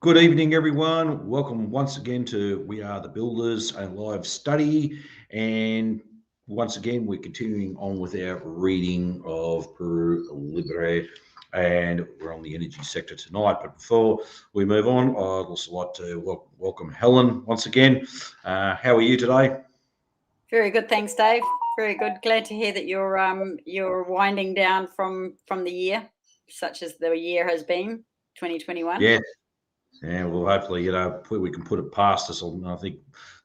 Good evening, everyone. Welcome once again to We Are the Builders, a live study. And once again, we're continuing on with our reading of Peru Libre. And we're on the energy sector tonight. But before we move on, I'd also like to welcome Helen once again. How are you today? Very good, thanks, Dave. Very good. Glad to hear that you're winding down from the year, such as the year has been, 2021. Yeah. And well, hopefully, we can put it past us. I think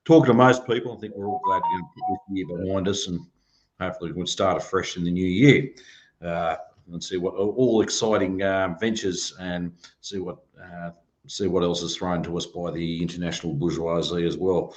talking to most people, I think we're all glad to put this year behind us, and hopefully we can start afresh in the new year and see what all exciting ventures and see what else is thrown to us by the international bourgeoisie as well.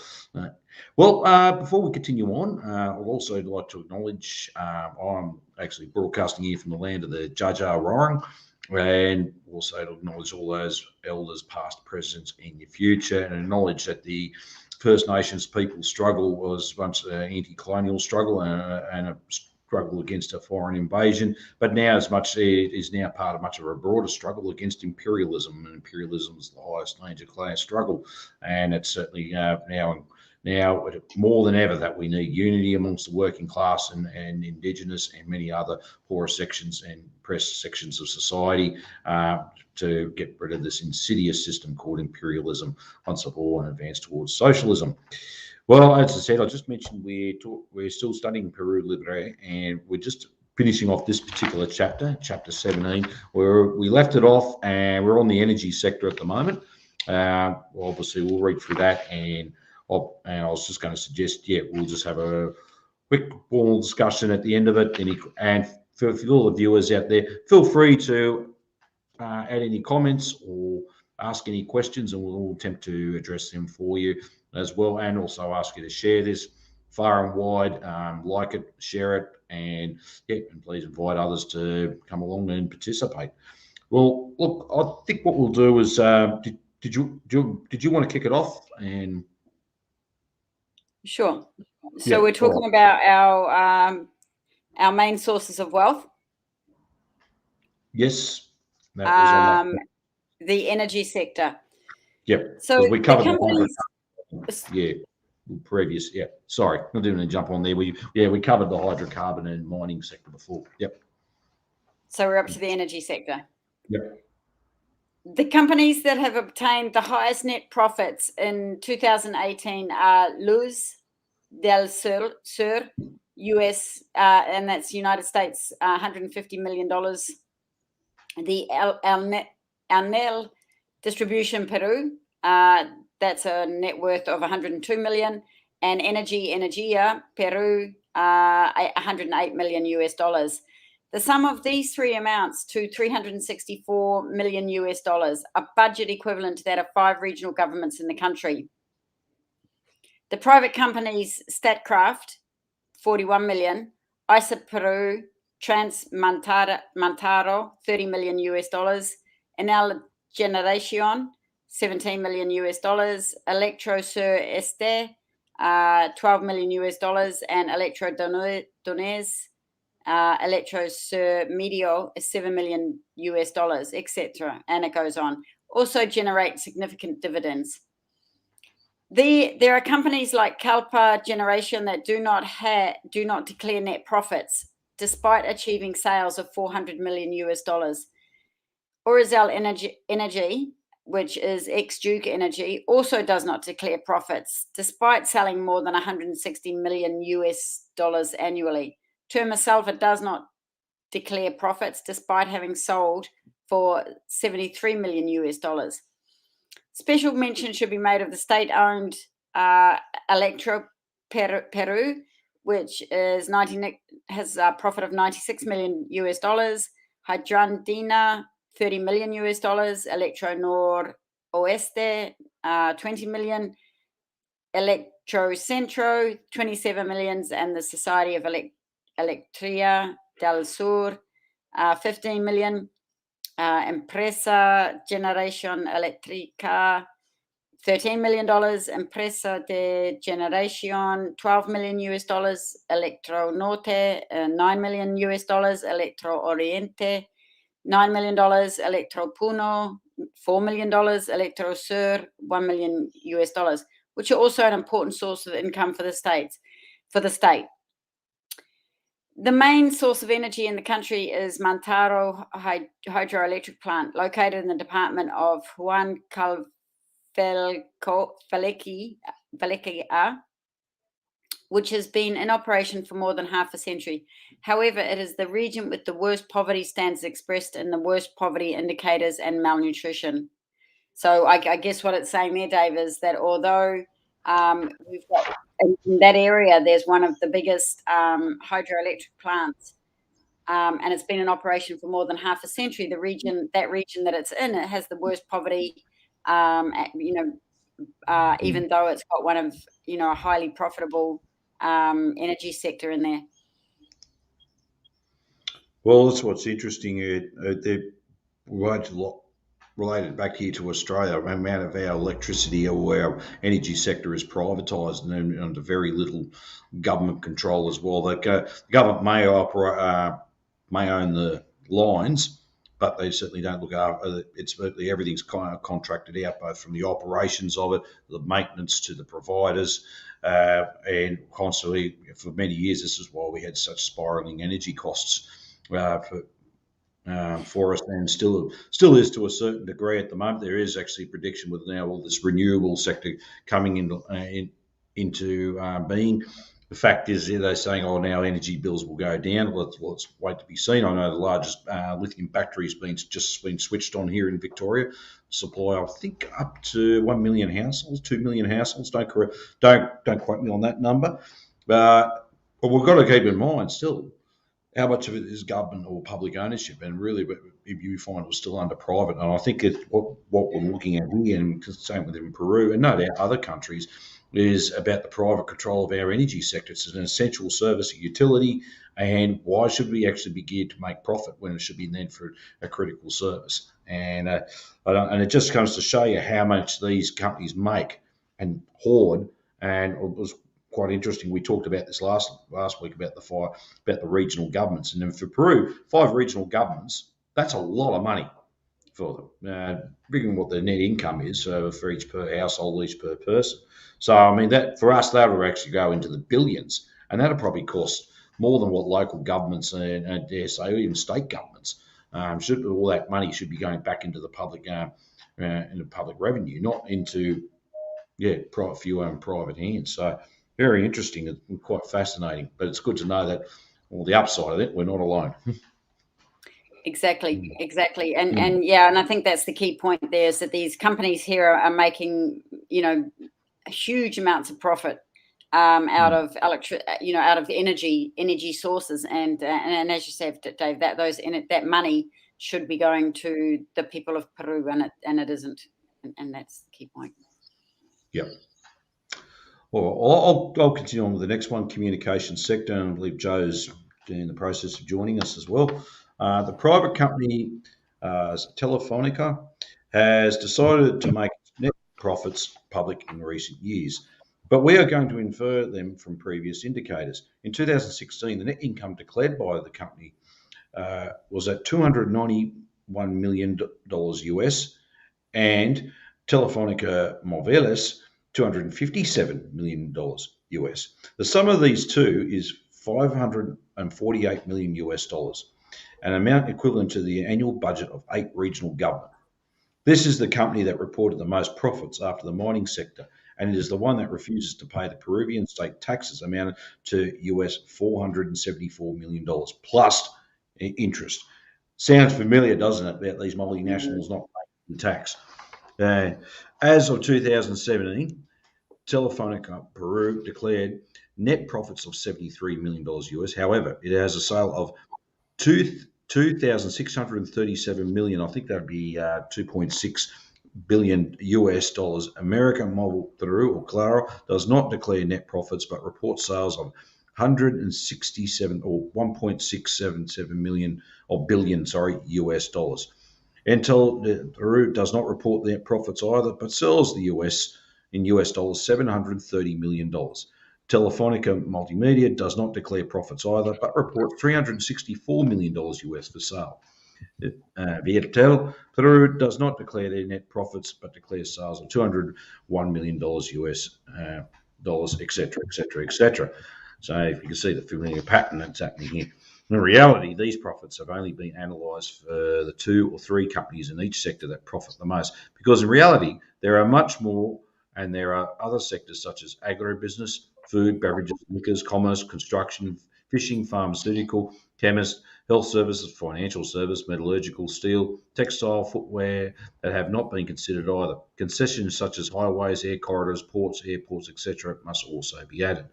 Before we continue on, I'd also like to acknowledge I'm actually broadcasting here from the land of the Jaja Roaring, and also to acknowledge all those elders, past, present, in your future, and acknowledge that the First Nations people's struggle was once an anti-colonial struggle and a struggle against a foreign invasion, but now it is now part of much of a broader struggle against imperialism, and imperialism is the highest danger class struggle, and it's certainly now more than ever that we need unity amongst the working class and Indigenous and many other poorer sections and oppressed sections of society to get rid of this insidious system called imperialism once and for all and advance towards socialism. Well, as I said, I just mentioned we're still studying Peru Libre, and we're just finishing off this particular chapter 17, where we left it off, and we're on the energy sector at the moment. Obviously, we'll read through that, and I was just going to suggest, we'll just have a quick formal discussion at the end of it. And for all the viewers out there, feel free to add any comments or ask any questions, and we'll attempt to address them for you as well. And also ask you to share this far and wide, like it, share it, and please invite others to come along and participate. Well, look, I think what we'll do is, did you want to kick it off? And Sure. So we're talking about our main sources of wealth. Yes, that was on the energy sector. Yep. So we covered the previous. Yeah. Sorry, not doing a jump on there. We covered the hydrocarbon and mining sector before. Yep. So we're up to the energy sector. Yep. The companies that have obtained the highest net profits in 2018 are Luz del Sur, US, and that's United States, $150 million. The Anel Distribution Peru, that's a net worth of 102 million, and Energia Peru, $108 million US dollars. The sum of these three amounts to $364 million US dollars, a budget equivalent to that of 5 regional governments in the country. The private companies Statkraft, 41 million, ISA Peru, Transmantaro, 30 million US dollars, Enel Generacion, 17 million US dollars, Electro Sur Este, 12 million US dollars, and Electro Donés, Electro Sur Medio, 7 million US dollars, etc. And it goes on. Also generate significant dividends. There are companies like Calpa Generation that do not declare net profits, despite achieving sales of 400 million US dollars. Orazel Energy, which is ex-Duke Energy, also does not declare profits, despite selling more than 160 million US dollars annually. Termosalva does not declare profits, despite having sold for 73 million US dollars. Special mention should be made of the state-owned Electro Peru, which has a profit of 96 million US dollars. Hydrandina, 30 million US dollars. Electro Noroeste, 20 million. Electro Centro, 27 millions, and the Society of Electria del Sur, 15 million. Empresa Generación Eléctrica, $13 million. Empresa de Generación, 12 million US dollars. Electro Norte, 9 million US dollars. Electro Oriente, $9 million, Electropuno, $4 million, Electrosur, $1 million US, which are also an important source of income for the state. The main source of energy in the country is Mantaro hydroelectric plant, located in the department of Juan Calfelequi, which has been in operation for more than half a century. However, it is the region with the worst poverty standards expressed in the worst poverty indicators and malnutrition. So I guess what it's saying there, Dave, is that although we've got in that area, there's one of the biggest hydroelectric plants, and it's been in operation for more than half a century. That region that it's in, it has the worst poverty, even though it's got one of a highly profitable energy sector in there. Well, that's what's interesting. They're related back here to Australia. The amount of our electricity or our energy sector is privatised and under very little government control as well. The government may own the lines, but they certainly don't look after it. Everything's kind of contracted out, both from the operations of it, the maintenance to the providers, and constantly for many years. This is why we had such spiralling energy costs for us, and still is to a certain degree at the moment. There is actually a prediction with now all this renewable sector coming into being. The fact is, they're saying, now energy bills will go down. Well, it's wait to be seen. I know the largest lithium battery has been switched on here in Victoria. Supply, I think, up to 1 million households, 2 million households. Don't quote me on that number. But we've got to keep in mind still how much of it is government or public ownership, and really, if you find it was still under private. And I think what we're looking at here, and same with in Peru, and no doubt other countries, is about the private control of our energy sector. It's an essential service, a utility, and why should we actually be geared to make profit when it should be then for a critical service? And it just comes to show you how much these companies make and hoard. And it was quite interesting. We talked about this last week about the regional governments, and then for Peru, 5 regional governments. That's a lot of money for them, given what their net income is for each per household, each per person. So I mean, that for us, that would actually go into the billions, and that'll probably cost more than what local governments and dare say even state governments all that money should be going back into the public public revenue, not into private hands. So very interesting and quite fascinating. But it's good to know that the upside of it, we're not alone. Exactly. And I think that's the key point there, is that these companies here are making huge amounts of profit out of out of energy sources, and as you said, Dave, that money should be going to the people of Peru, and it isn't, and that's the key point. Yep. Well, I'll continue on with the next one, communication sector, and I believe Joe's in the process of joining us as well. The private company Telefonica has decided to make net profits public in recent years, but we are going to infer them from previous indicators. In 2016, the net income declared by the company was at $291 million US, and Telefonica Móviles $257 million US. The sum of these two is $548 million US, an amount equivalent to the annual budget of 8 regional governments. This is the company that reported the most profits after the mining sector, and it is the one that refuses to pay the Peruvian state taxes amounted to US $474 million plus interest. Sounds familiar, doesn't it, about these multinationals not paying the tax? As of 2017, Telefonica Peru declared net profits of $73 million US. However, it has a sale of 2,637 million. I think that would be 2.6 billion US dollars. American Mobile Peru, or Claro, does not declare net profits but reports sales of 167 or 1.677 million or billion, US dollars. Intel Peru does not report net profits either, but sells the US in US dollars $730 million. Telefonica Multimedia does not declare profits either, but reports $364 million US for sale. Viertel. Peru does not declare their net profits, but declares sales of $201 million US dollars, etc., etc., etc. So if you can see the familiar pattern that's happening here. In reality, these profits have only been analysed for the 2 or 3 companies in each sector that profit the most, because in reality, there are much more, and there are other sectors such as agribusiness, food, beverages, liquors, commerce, construction, fishing, pharmaceutical, chemist, health services, financial service, metallurgical, steel, textile, footwear that have not been considered either. Concessions such as highways, air corridors, ports, airports, etc., must also be added.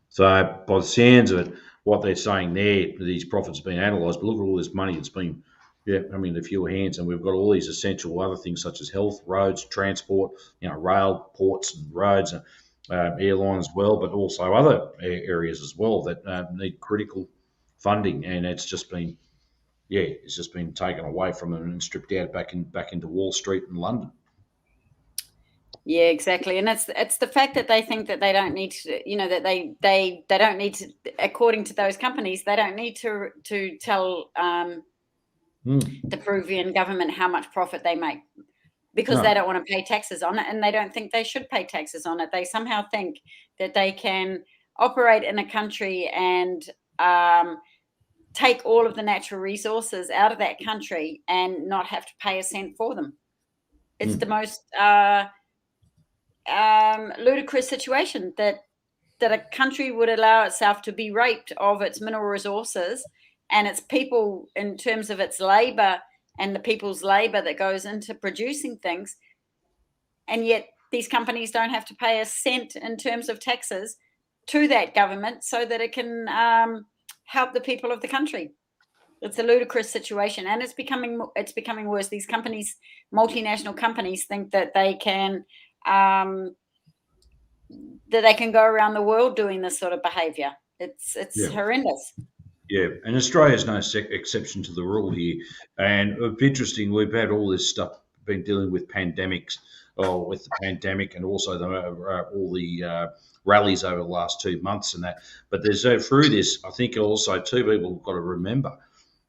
So, by the sounds of it, what they're saying there, these profits have been analysed, but look at all this money that's been, a few hands, and we've got all these essential other things such as health, roads, transport, rail, ports, and roads, airlines as well, but also other areas as well that need critical funding, and it's just been taken away from them and stripped out back into Wall Street and London. Yeah, exactly, and it's the fact that they think that they don't need to, that they don't need to, according to those companies, they don't need to tell the Peruvian government how much profit they make, because they don't want to pay taxes on it, and they don't think they should pay taxes on it. They somehow think that they can operate in a country and take all of the natural resources out of that country and not have to pay a cent for them. It's the most ludicrous situation that a country would allow itself to be raped of its mineral resources and its people in terms of its labor and the people's labor that goes into producing things, and yet these companies don't have to pay a cent in terms of taxes to that government so that it can help the people of the country. It's a ludicrous situation, and it's becoming worse. These companies, multinational companies, think that they can go around the world doing this sort of behaviour. It's horrendous. Yeah, and Australia is no exception to the rule here. And it's interesting, we've had all this stuff, been dealing with pandemics, with the pandemic, and also all the rallies over the last 2 months and that. But there's through this, I think also too, people have got to remember,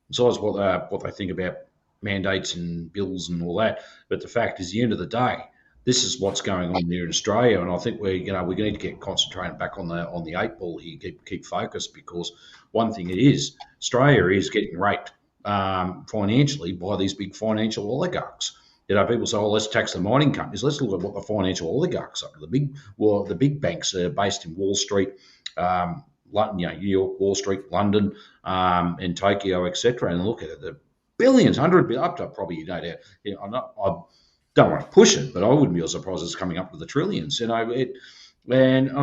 besides what they think about mandates and bills and all that. But the fact is, at the end of the day, this is what's going on here in Australia, and I think we need to get concentrated back on the 8 ball here, keep focused, because one thing it is, Australia is getting raped financially by these big financial oligarchs. People say, let's tax the mining companies. Let's look at what the financial oligarchs are. The big banks are based in Wall Street, New York, Wall Street, London, and Tokyo, etc. And look at it, the billions, up to probably, I don't want to push it, but I wouldn't be surprised it's coming up to the trillions. And I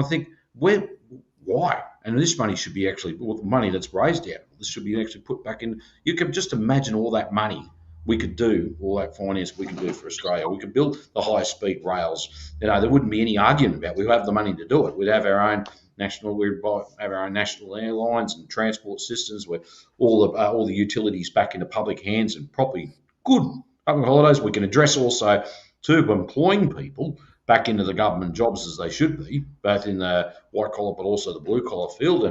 think why? And this money should be actually the money that's raised out. This should be actually put back in. You can just imagine all that money we could do, all that finance we could do for Australia. We could build the high speed rails. There wouldn't be any argument about it. We have the money to do it. We'd have our own national airlines and transport systems where all the utilities back into public hands and properly good public holidays. We can address also to employing people back into the government jobs as they should be, both in the white collar but also the blue collar field.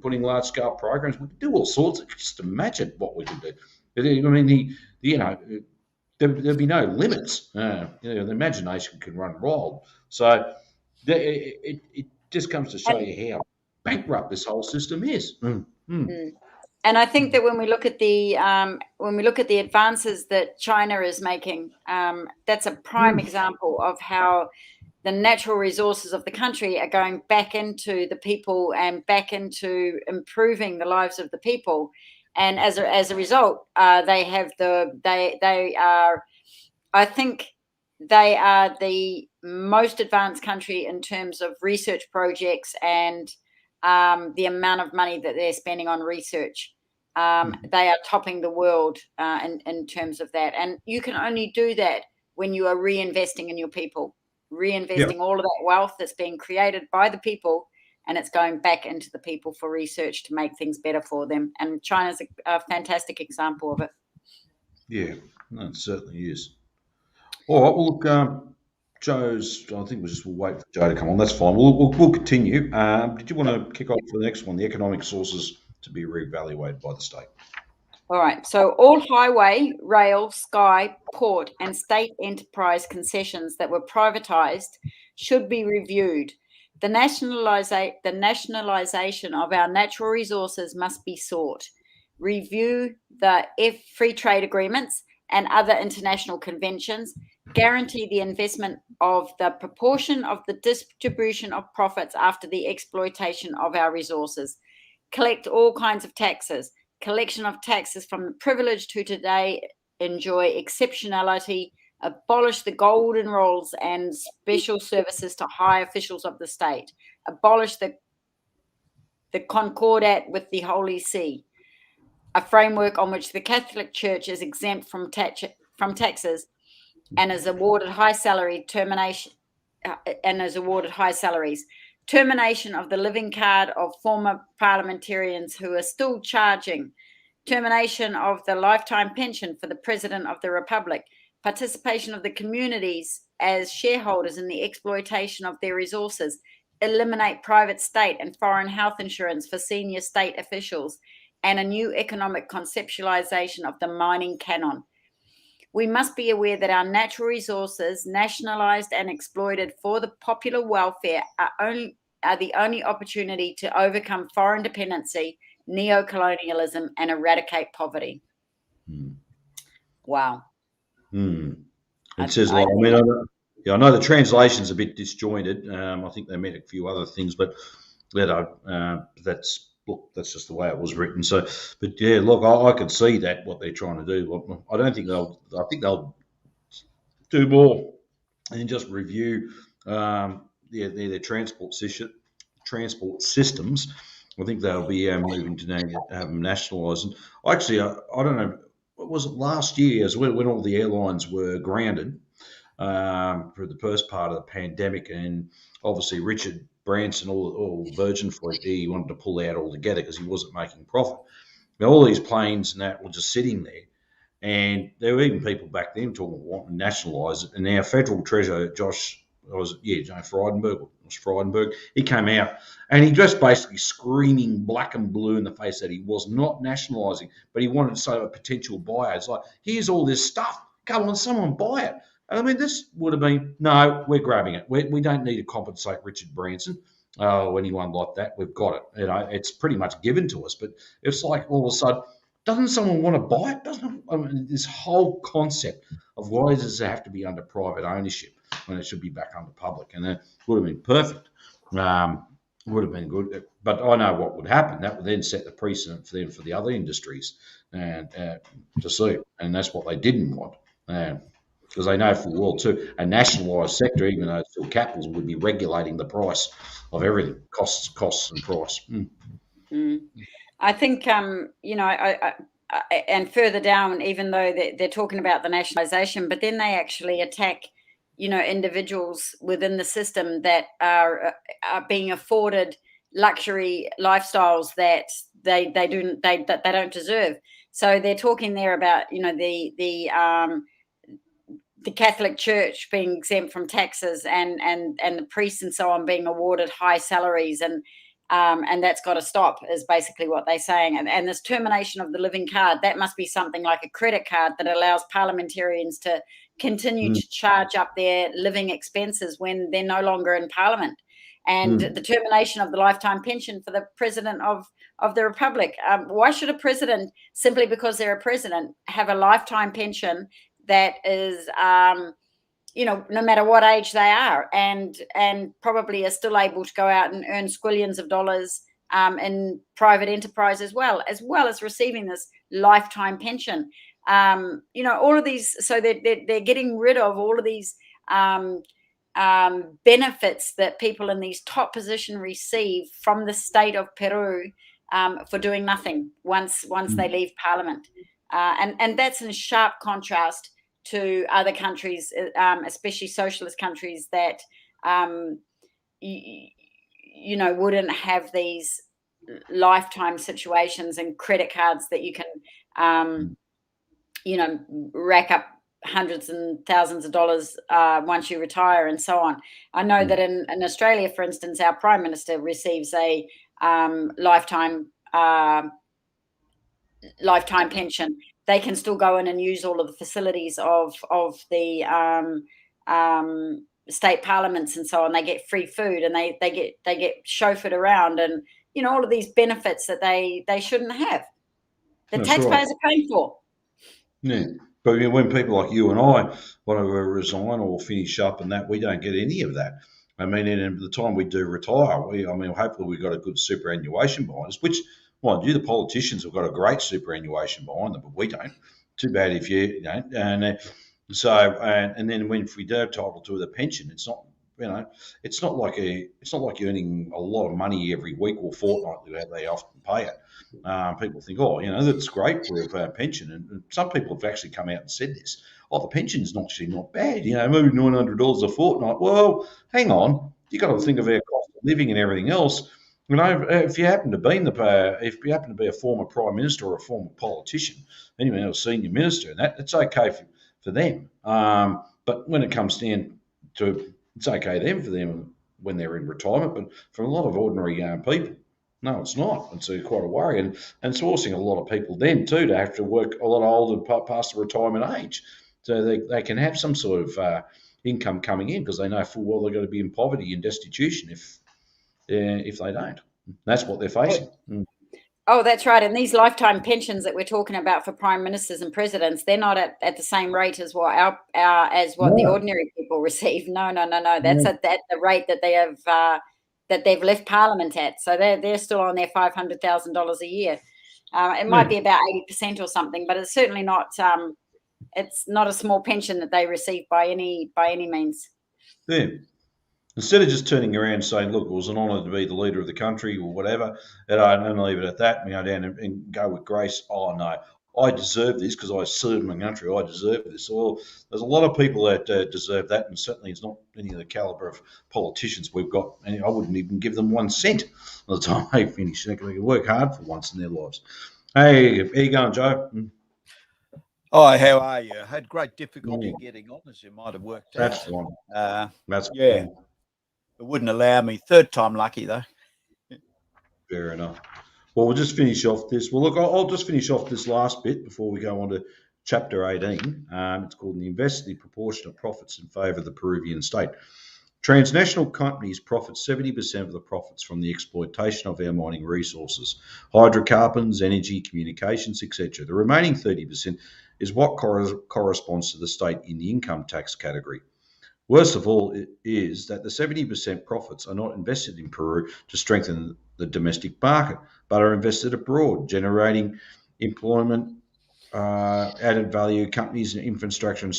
Putting large scale programs, we could do all sorts. Just imagine what we could do. There'd be no limits. The imagination can run wild. So it just comes to show you how bankrupt this whole system is. And I think that when we look at the advances that China is making, that's a prime example of how the natural resources of the country are going back into the people and back into improving the lives of the people. And as a result, they are the most advanced country in terms of research projects and the amount of money that they're spending on research. They are topping the world in terms of that. And you can only do that when you are reinvesting in your people, reinvesting all of that wealth that's being created by the people, and it's going back into the people for research to make things better for them. And China's a fantastic example of it. Yeah, no, it certainly is. All right, well, look, I think we'll wait for Joe to come on. That's fine. We'll continue. Did you want to kick off for the next one, the economic sources to be reevaluated by the state? All right. So all highway, rail, sky, port, and state enterprise concessions that were privatized should be reviewed. The nationalization of our natural resources must be sought. Review the free trade agreements and other international conventions. Guarantee the investment of the proportion of the distribution of profits after the exploitation of our resources. Collect all kinds of taxes. Collection of taxes from the privileged who today enjoy exceptionality. Abolish the golden rules and special services to high officials of the state. Abolish the concordat with the Holy See, a framework on which the Catholic Church is exempt from taxes and is awarded high salaries. Termination of the living card of former parliamentarians who are still charging. Termination of the lifetime pension for the President of the Republic. Participation of the communities as shareholders in the exploitation of their resources. Eliminate private state and foreign health insurance for senior state officials, and a new economic conceptualization of the mining canon. We must be aware that our natural resources, nationalized and exploited for the popular welfare, are the only opportunity to overcome foreign dependency, neo-colonialism, and eradicate poverty. Wow. It says a lot. I know the translation's a bit disjointed. I think they meant a few other things, but that's just the way it was written. So, but yeah, look, I could see that what they're trying to do. I don't think I think they'll do more and just review their transport systems. I think they'll be moving to have them nationalised. And actually, I don't know, what was it last year, as when all the airlines were grounded for the first part of the pandemic, and obviously Richard Branson, all Virgin Fleet, he wanted to pull out altogether because he wasn't making profit. Now, all these planes and that were just sitting there. And there were even people back then talking about wanting to nationalise it. And now Federal Treasurer Frydenberg, he came out and he just basically screaming black and blue in the face that he was not nationalising, but he wanted to say a potential buyer. It's like, here's all this stuff. Come on, someone buy it. And I mean, this would have been, no, we're grabbing it. We don't need to compensate Richard Branson. Oh, anyone like that, we've got it. It's pretty much given to us. But it's like all of a sudden, doesn't someone want to buy it? This whole concept of why does it have to be under private ownership when it should be back under public? And it would have been perfect. Would have been good. But I know what would happen. That would then set the precedent for them for the other industries and to see. And that's what they didn't want. Because they know full well too, a nationalised sector, even though it's still capitals, would be regulating the price of everything, costs and price. I think, and further down, even though they're talking about the nationalisation, but then they actually attack, individuals within the system that are being afforded luxury lifestyles that they don't deserve. So they're talking there about, the Catholic Church being exempt from taxes and the priests and so on being awarded high salaries, and that's got to stop, is basically what they're saying. And this termination of the living card, that must be something like a credit card that allows parliamentarians to continue to charge up their living expenses when they're no longer in Parliament. And the termination of the lifetime pension for the President of the Republic. Why should a president, simply because they're a president, have a lifetime pension that is, no matter what age they are, and probably are still able to go out and earn squillions of dollars in private enterprise as well as receiving this lifetime pension? All of these, so they're getting rid of all of these benefits that people in these top positions receive from the state of Peru for doing nothing once they leave Parliament. And that's in sharp contrast to other countries, especially socialist countries that, wouldn't have these lifetime situations and credit cards that you can, rack up hundreds and thousands of dollars once you retire and so on. I know that in Australia, for instance, our Prime Minister receives a lifetime lifetime pension, they can still go in and use all of the facilities of the state parliaments and so on. They get free food, and they get chauffeured around, and all of these benefits that they shouldn't have. The That's taxpayers right. are paying for. Yeah. But when people like you and I want to resign or finish up and that, we don't get any of that. I mean, and at the time we do retire, hopefully we've got a good superannuation behind us, which, mind you, the politicians have got a great superannuation behind them, but we don't. Too bad if you don't. And then if we do entitled to the pension, it's not, it's not like you're earning a lot of money every week or fortnightly. They often pay it. People think, that's great for a pension, and some people have actually come out and said this. Oh, the pension's actually not bad. Maybe $900 a fortnight. Well, hang on, you got to think of our cost of living and everything else. If you happen to be a former prime minister or a former politician, anyway, a senior minister, and that, it's okay for them. But when it comes down to, it's okay for them when they're in retirement. But for a lot of ordinary people, no, it's not. It's quite a worry, and it's forcing a lot of people then too to have to work a lot older past the retirement age, so they can have some sort of income coming in, because they know full well they're going to be in poverty and destitution if they don't. That's what they're facing. Oh, that's right. And these lifetime pensions that we're talking about for prime ministers and presidents, they're not at the same rate as what the ordinary people receive. No. That's at the rate that they have that they've left Parliament at. So they're still on their $500,000 a year. It might be about 80% or something, but it's certainly not. It's not a small pension that they receive by any means. Yeah. Instead of just turning around and saying, look, it was an honour to be the leader of the country or whatever, and leave it at that, and go down and go with grace, oh, no, I deserve this because I served my country, I deserve this. Well, there's a lot of people that deserve that, and certainly it's not any of the calibre of politicians we've got. And I wouldn't even give them 1 cent by the time they finish. They can work hard for once in their lives. Hey, how you going, Joe? Oh, how are you? I had great difficulty getting on, as you might have worked out. That's fine. That's yeah. Fine. It wouldn't allow me. Third time lucky, though. Fair enough. Well, we'll just finish off this. Well, look, I'll just finish off this last bit before we go on to Chapter 18. It's called the Invest the Proportionate Profits in Favour of the Peruvian State. Transnational companies profit 70% of the profits from the exploitation of our mining resources, hydrocarbons, energy, communications, etc. The remaining 30% is what corresponds to the state in the income tax category. Worst of all is that the 70% profits are not invested in Peru to strengthen the domestic market, but are invested abroad, generating employment, added value, companies and infrastructure, and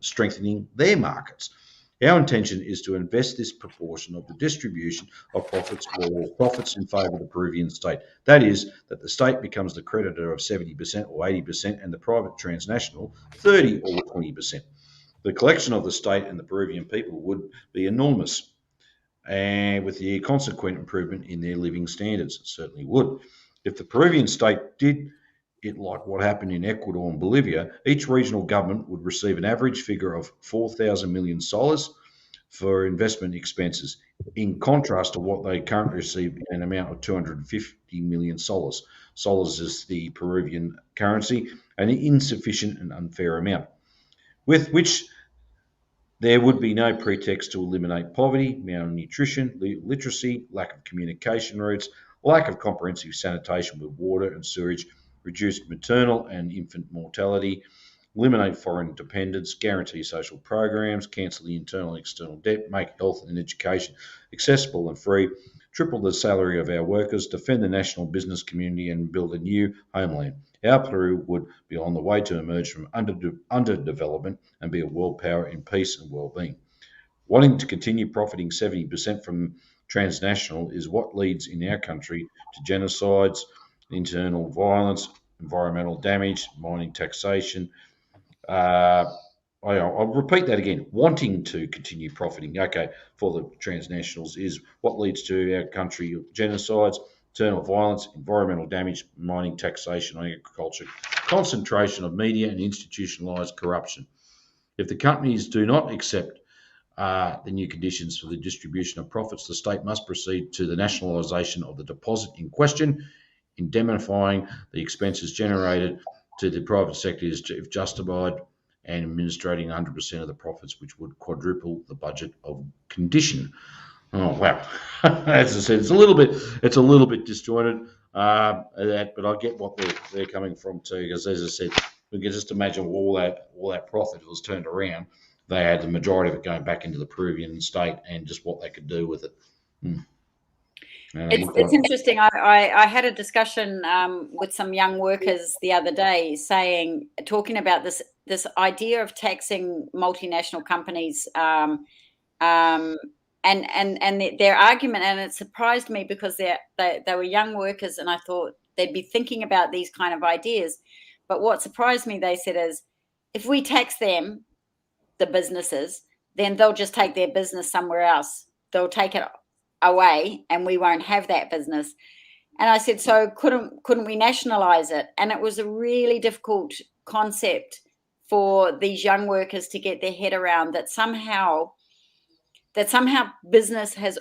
strengthening their markets. Our intention is to invest this proportion of the distribution of profits or profits in favour of the Peruvian state. That is, that the state becomes the creditor of 70% or 80% and the private transnational 30 or 20%. The collection of the state and the Peruvian people would be enormous, and with the consequent improvement in their living standards, it certainly would. If the Peruvian state did it like what happened in Ecuador and Bolivia, each regional government would receive an average figure of 4,000 million soles for investment expenses, in contrast to what they currently receive, an amount of 250 million soles. Soles is the Peruvian currency, an insufficient and unfair amount, with which there would be no pretext to eliminate poverty, malnutrition, literacy, lack of communication routes, lack of comprehensive sanitation with water and sewage, reduced maternal and infant mortality, eliminate foreign dependence, guarantee social programs, cancel the internal and external debt, make health and education accessible and free, triple the salary of our workers, defend the national business community, and build a new homeland. Our Peru would be on the way to emerge from underdevelopment and be a world power in peace and well-being. Wanting to continue profiting 70% from transnational is what leads in our country to genocides, internal violence, environmental damage, mining taxation. I'll repeat that again. Wanting to continue profiting, for the transnationals is what leads to our country genocides, internal violence, environmental damage, mining taxation, agriculture, concentration of media and institutionalised corruption. If the companies do not accept the new conditions for the distribution of profits, the state must proceed to the nationalisation of the deposit in question indemnifying the expenses generated to the private sector is if justified, and administrating 100% of the profits, which would quadruple the budget of condition. Oh wow! As I said, it's a little bit disjointed. But I get what they're coming from too. Because as I said, we can just imagine all that profit was turned around. They had the majority of it going back into the Peruvian state, and just what they could do with it. It's interesting. I had a discussion with some young workers the other day, talking about this idea of taxing multinational companies, and their argument, and it surprised me because they were young workers, and I thought they'd be thinking about these kind of ideas. But what surprised me, they said, is if we tax them, the businesses, then they'll just take their business somewhere else. They'll take it away and we won't have that business. And I said, so couldn't we nationalize it? And it was a really difficult concept for these young workers to get their head around, that somehow business has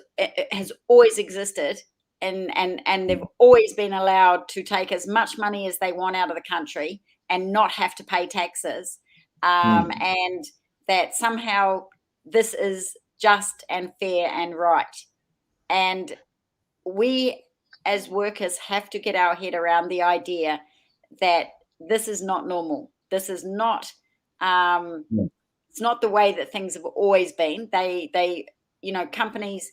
always existed, and they've always been allowed to take as much money as they want out of the country and not have to pay taxes, and that somehow this is just and fair and right. And we as workers have to get our head around the idea that this is not normal. This is not it's not the way that things have always been. They companies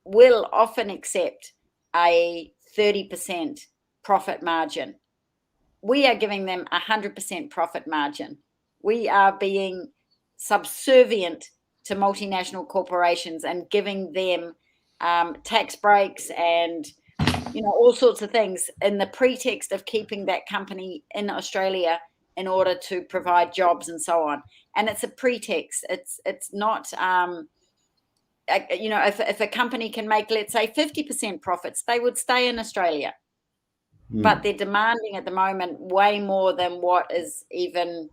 will often accept a 30% profit margin. We are giving them 100% profit margin. We are being subservient to multinational corporations and giving them tax breaks and all sorts of things in the pretext of keeping that company in Australia in order to provide jobs and so on. And it's a pretext. It's not if a company can make, let's say, 50% profits, they would stay in Australia. But they're demanding at the moment way more than what is even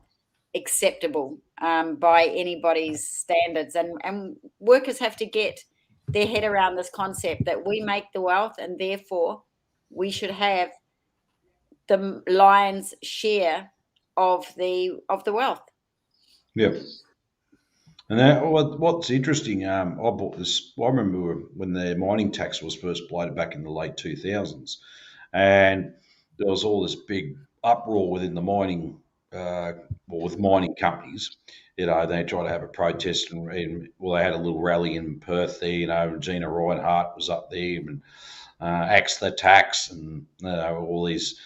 acceptable by anybody's standards. And workers have to get their head around this concept that we make the wealth, and therefore we should have the lion's share of the wealth. Yep. And what's interesting, I bought this. I remember when the mining tax was first bloated back in the late 2000s, and there was all this big uproar within the mining, with mining companies. They tried to have a protest, and they had a little rally in Perth there. Gina Reinhardt was up there, and axe the tax, and all these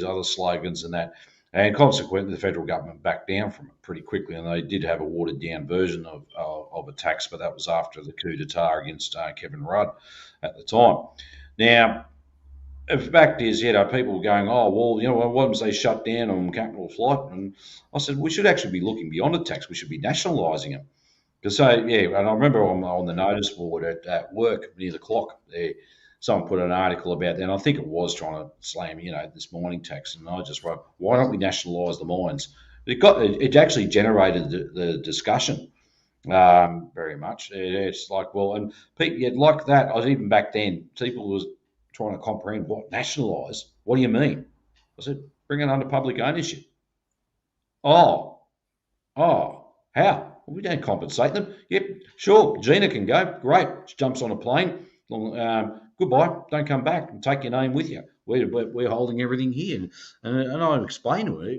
other slogans and that. And consequently, the federal government backed down from it pretty quickly, and they did have a watered-down version of a tax, but that was after the coup d'etat against Kevin Rudd at the time. Now, the fact is, people were going, oh, well, why didn't they shut down on capital flight? And I said, we should actually be looking beyond a tax. We should be nationalising it. Because, and I remember on the notice board at work near the clock there, someone put an article about that, and I think it was trying to slam, this mining tax. And I just wrote, why don't we nationalise the mines? It actually generated the discussion very much. It's like, well, and people, like that, even back then, people was trying to comprehend what nationalise. What do you mean? I said, bring it under public ownership. Oh, how? Well, we don't compensate them. Yep, sure. Gina can go. Great. She jumps on a plane. Goodbye. Don't come back, and take your name with you. We're holding everything here. And I explained to her,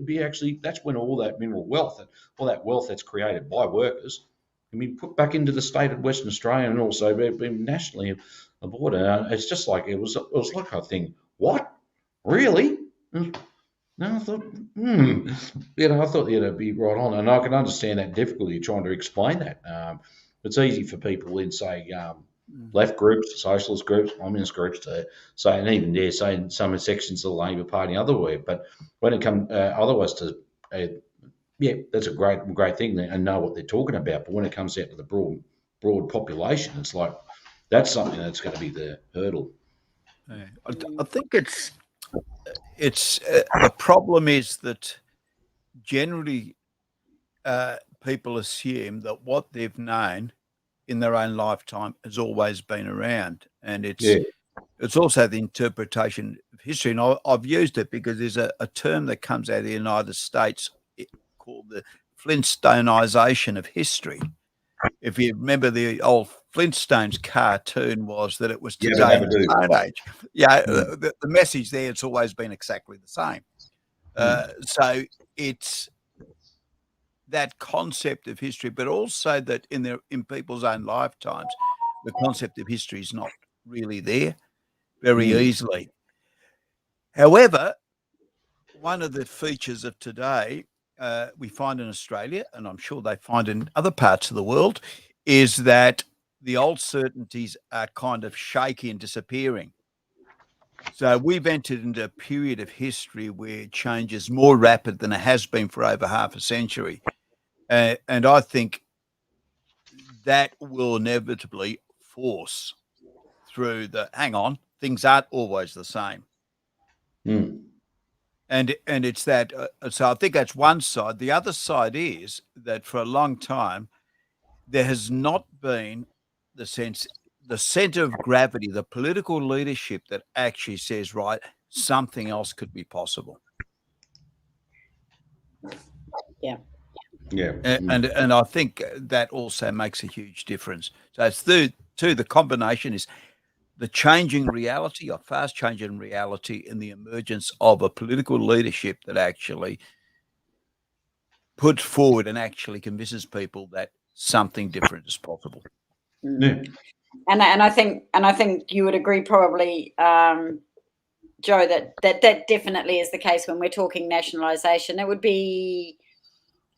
that's when all that mineral wealth, all that wealth that's created by workers, can be put back into the state of Western Australia, and also been nationally aboard. It's just like it was like I think, what? Really? No, I thought, I thought it'd be right on, and I can understand that difficulty trying to explain that. It's easy for people in, say, left groups, socialist groups, communist groups to say, and even dare say in some sections of the Labor Party otherwhere. But when it comes otherwise to, that's a great thing and know what they're talking about. But when it comes out to the broad population, it's like that's something that's going to be the hurdle. I think the problem is that generally people assume that what they've known in their own lifetime has always been around, and it's it's also the interpretation of history. And I've used it because there's a term that comes out of the United States called the Flintstoneization of history. If you remember the old Flintstones cartoon, was that it was today in the Stone Age. Yeah, the message there, it's always been exactly the same. So it's that concept of history, but also that in people's own lifetimes, the concept of history is not really there very easily. However, one of the features of today we find in Australia, and I'm sure they find in other parts of the world, is that the old certainties are kind of shaky and disappearing. So we've entered into a period of history where change is more rapid than it has been for over half a century. And I think that will inevitably force through hang on, things aren't always the same. And it's that, so I think that's one side. The other side is that for a long time, there has not been the center of gravity, the political leadership that actually says, right, something else could be possible. Yeah. Yeah. And I think that also makes a huge difference. So it's the combination is the changing reality, or fast changing reality, and the emergence of a political leadership that actually puts forward and actually convinces people that something different is possible. Yeah. And I think you would agree probably, Joe, that definitely is the case when we're talking nationalisation. It would be,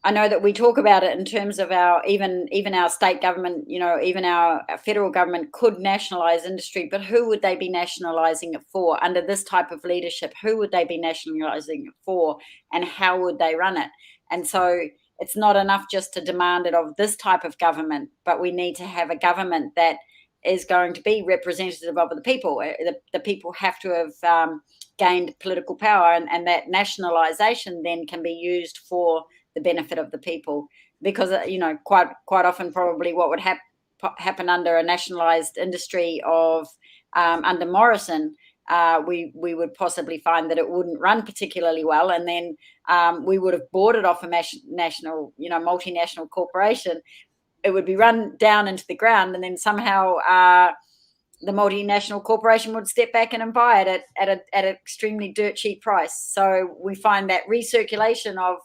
I know that we talk about it in terms of our even our state government, even our federal government could nationalise industry, but who would they be nationalising it for under this type of leadership? Who would they be nationalising it for, and how would they run it? And so it's not enough just to demand it of this type of government, but we need to have a government that is going to be representative of the people. The people have to have gained political power, and that nationalisation then can be used for the benefit of the people, because quite often probably what would happen under a nationalised industry of under Morrison, we would possibly find that it wouldn't run particularly well, and then we would have bought it off a national, multinational corporation. It would be run down into the ground, and then somehow the multinational corporation would step back in and buy it at an extremely dirt cheap price. So we find that recirculation of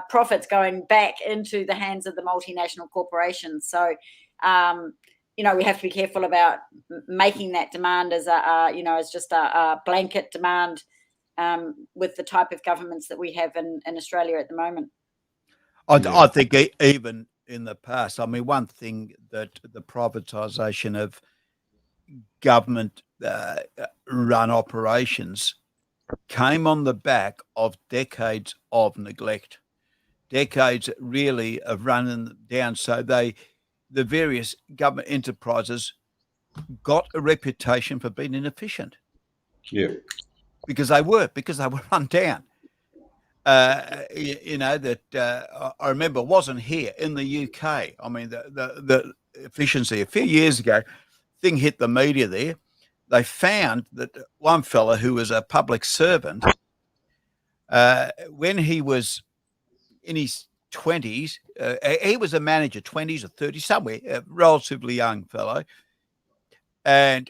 profits going back into the hands of the multinational corporations. So, we have to be careful about making that demand as as just a blanket demand with the type of governments that we have in Australia at the moment. I think even in the past, I mean, one thing that the privatisation of government run operations came on the back of decades of neglect, decades really of running them down. So the various government enterprises got a reputation for being inefficient. Yeah. Because they were run down. I remember wasn't here in the UK. I mean, the efficiency a few years ago, thing hit the media there. They found that one fella who was a public servant, when he was in his 20s, he was a manager, 20s or 30s, somewhere, a relatively young fellow. And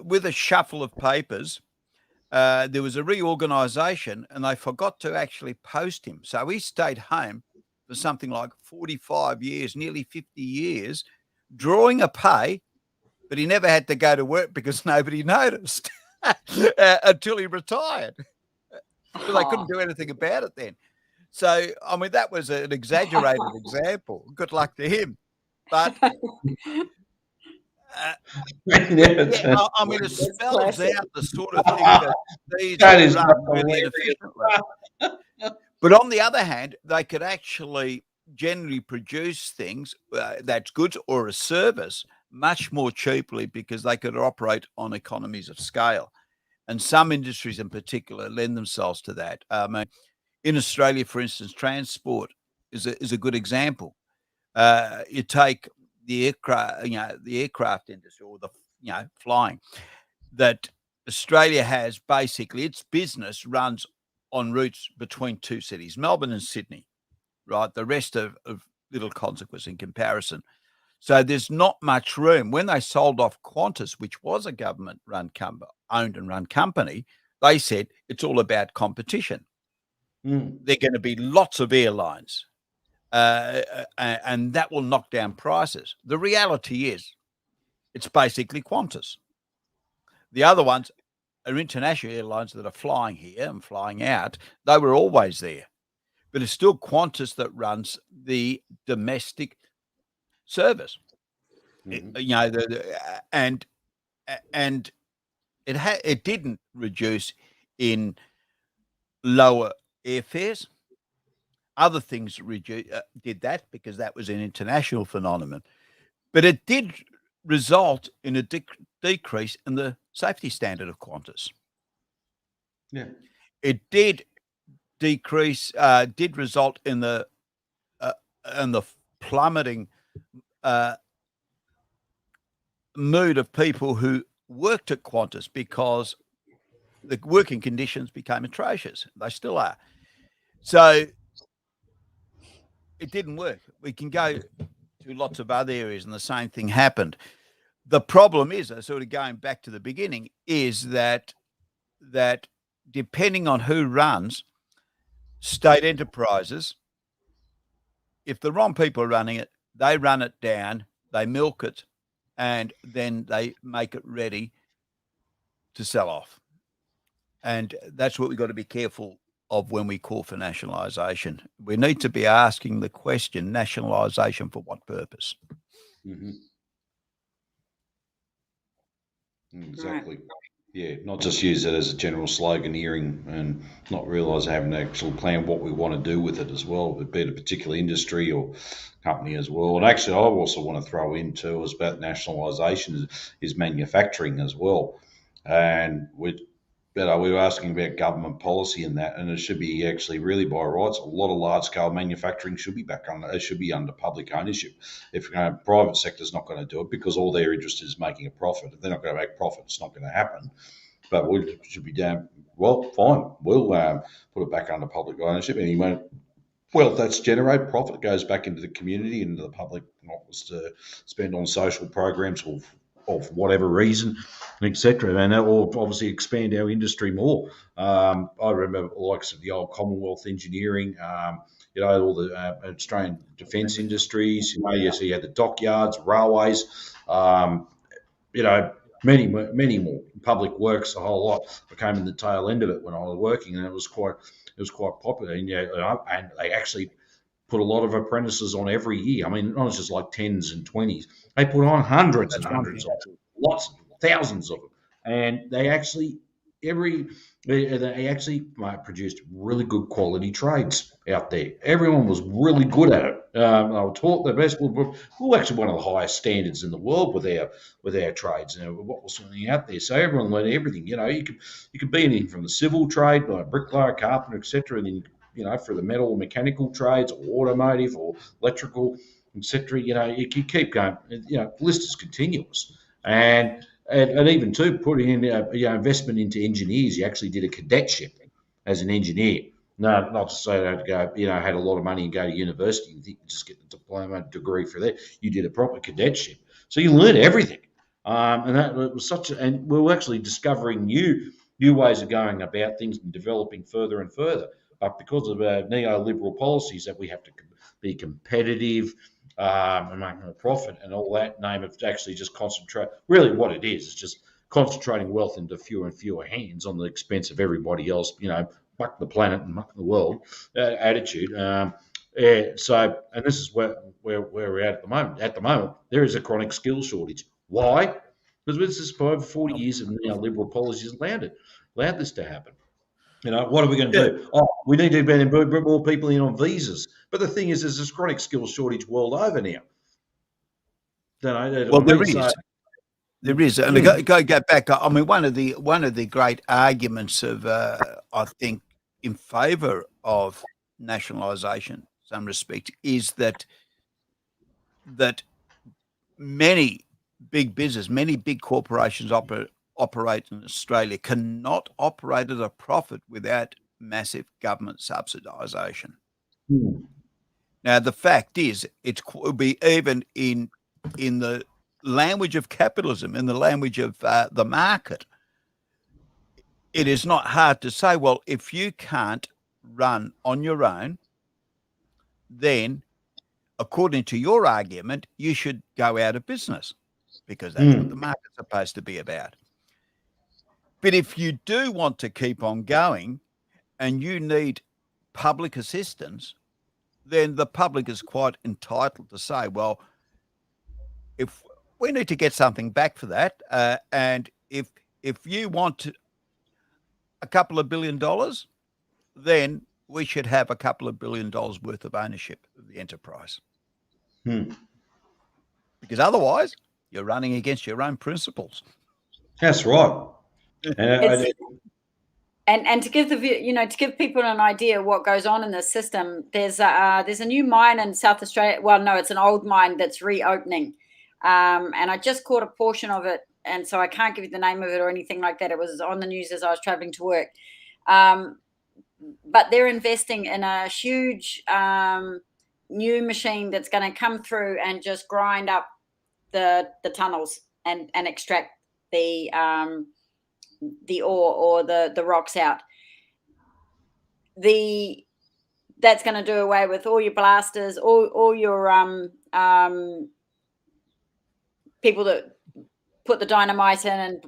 with a shuffle of papers, there was a reorganisation, and they forgot to actually post him. So he stayed home for something like 45 years, nearly 50 years, drawing a pay, but he never had to go to work because nobody noticed until he retired. Because they couldn't do anything about it then. So, I mean, that was an exaggerated example. Good luck to him. But I mean, it spells out the sort of thing that these run really inefficiently. But on the other hand, they could actually generally produce things that's goods or a service much more cheaply because they could operate on economies of scale. And some industries in particular lend themselves to that. I mean, in Australia, for instance, transport is a good example. You take the aircraft industry, or flying, that Australia has basically its business runs on routes between two cities, Melbourne and Sydney, right? The rest of little consequence in comparison. So there's not much room. When they sold off Qantas, which was a government-run owned and run company, they said it's all about competition. There are going to be lots of airlines, and that will knock down prices. The reality is, it's basically Qantas. The other ones are international airlines that are flying here and flying out. They were always there, but it's still Qantas that runs the domestic service. And it didn't reduce in lower airfares. Other things did that because that was an international phenomenon, but it did result in a decrease in the safety standard of Qantas. Yeah, it did decrease. Did result in the plummeting mood of people who worked at Qantas because the working conditions became atrocious. They still are. So it didn't work. We can go to lots of other areas and the same thing happened. The problem is, sort of going back to the beginning, is that depending on who runs state enterprises, if the wrong people are running it, they run it down, they milk it, and then they make it ready to sell off. And that's what we've got to be careful of when we call for nationalisation. We need to be asking the question, nationalisation for what purpose? Exactly. Right. Yeah, not just use it as a general sloganeering and not realise having an actual plan what we want to do with it as well, be it a particular industry or company as well. And actually, I also want to throw in too, is about nationalisation is manufacturing as well. And we were asking about government policy and that, and it should be actually really by rights. A lot of large scale manufacturing should be under public ownership. If private sector's not going to do it because all they're interested is making a profit. If they're not going to make profit, it's not going to happen. But we should be down. Well, fine. We'll put it back under public ownership. And wealth that's generated, profit goes back into the community, into the public, not was to spend on social programs or of whatever reason, etc. And that will obviously expand our industry more. I remember the likes of the old Commonwealth engineering, all the Australian defence industries. So you had the dockyards, railways, many more. Public works, a whole lot. I came in the tail end of it when I was working, and it was quite popular. And and they actually put a lot of apprentices on every year. I mean, not just like 10s and 20s. They put on hundreds and hundreds of them, lots, thousands of them. And they actually produced really good quality trades out there. Everyone was really good at it. They were taught the best. We were actually one of the highest standards in the world with our trades. What was something out there? So everyone learned everything. You could be anything from the civil trade, like bricklayer, carpenter, etc. And then for the metal or mechanical trades or automotive or electrical, etc. You keep going. The list is continuous. And even too, putting in investment into engineers. You actually did a cadetship as an engineer. No, not to say that go, had a lot of money and go to university and think you just get the diploma degree for that. You did a proper cadetship, so you learned everything. And that was and we were actually discovering new ways of going about things and developing further and further. But because of neoliberal policies that we have to be competitive and make more profit and all that, name of actually just concentrate. Really, what it is just concentrating wealth into fewer and fewer hands on the expense of everybody else. Muck the planet and muck the world attitude. And this is where we're at the moment. At the moment, there is a chronic skills shortage. Why? Because this is for over 40 years of neoliberal policies allowed this to happen. What are we going to do? Oh, we need to bring more people in on visas. But the thing is, there's this chronic skills shortage world over now. There is. And go back. I mean, one of the great arguments of, I think, in favour of nationalisation, in some respect, is that many big business, many big corporations operate in Australia, cannot operate at a profit without massive government subsidisation. Now, the fact is, it will be even in the language of capitalism, in the language of the market. It is not hard to say, well, if you can't run on your own, then according to your argument, you should go out of business, because that's what the market's supposed to be about. But if you do want to keep on going and you need public assistance, then the public is quite entitled to say, well, if we need to get something back for that, and if you want a couple of $1 billion, then we should have a couple of $1 billion worth of ownership of the enterprise. Because otherwise, you're running against your own principles. That's right. And to give to give people an idea of what goes on in this system, there's a new mine in South Australia. Well, no, it's an old mine that's reopening, and I just caught a portion of it, and so I can't give you the name of it or anything like that. It was on the news as I was traveling to work, but they're investing in a huge new machine that's going to come through and just grind up the tunnels and extract the ore or the rocks out. That's going to do away with all your blasters, all your people that put the dynamite in, and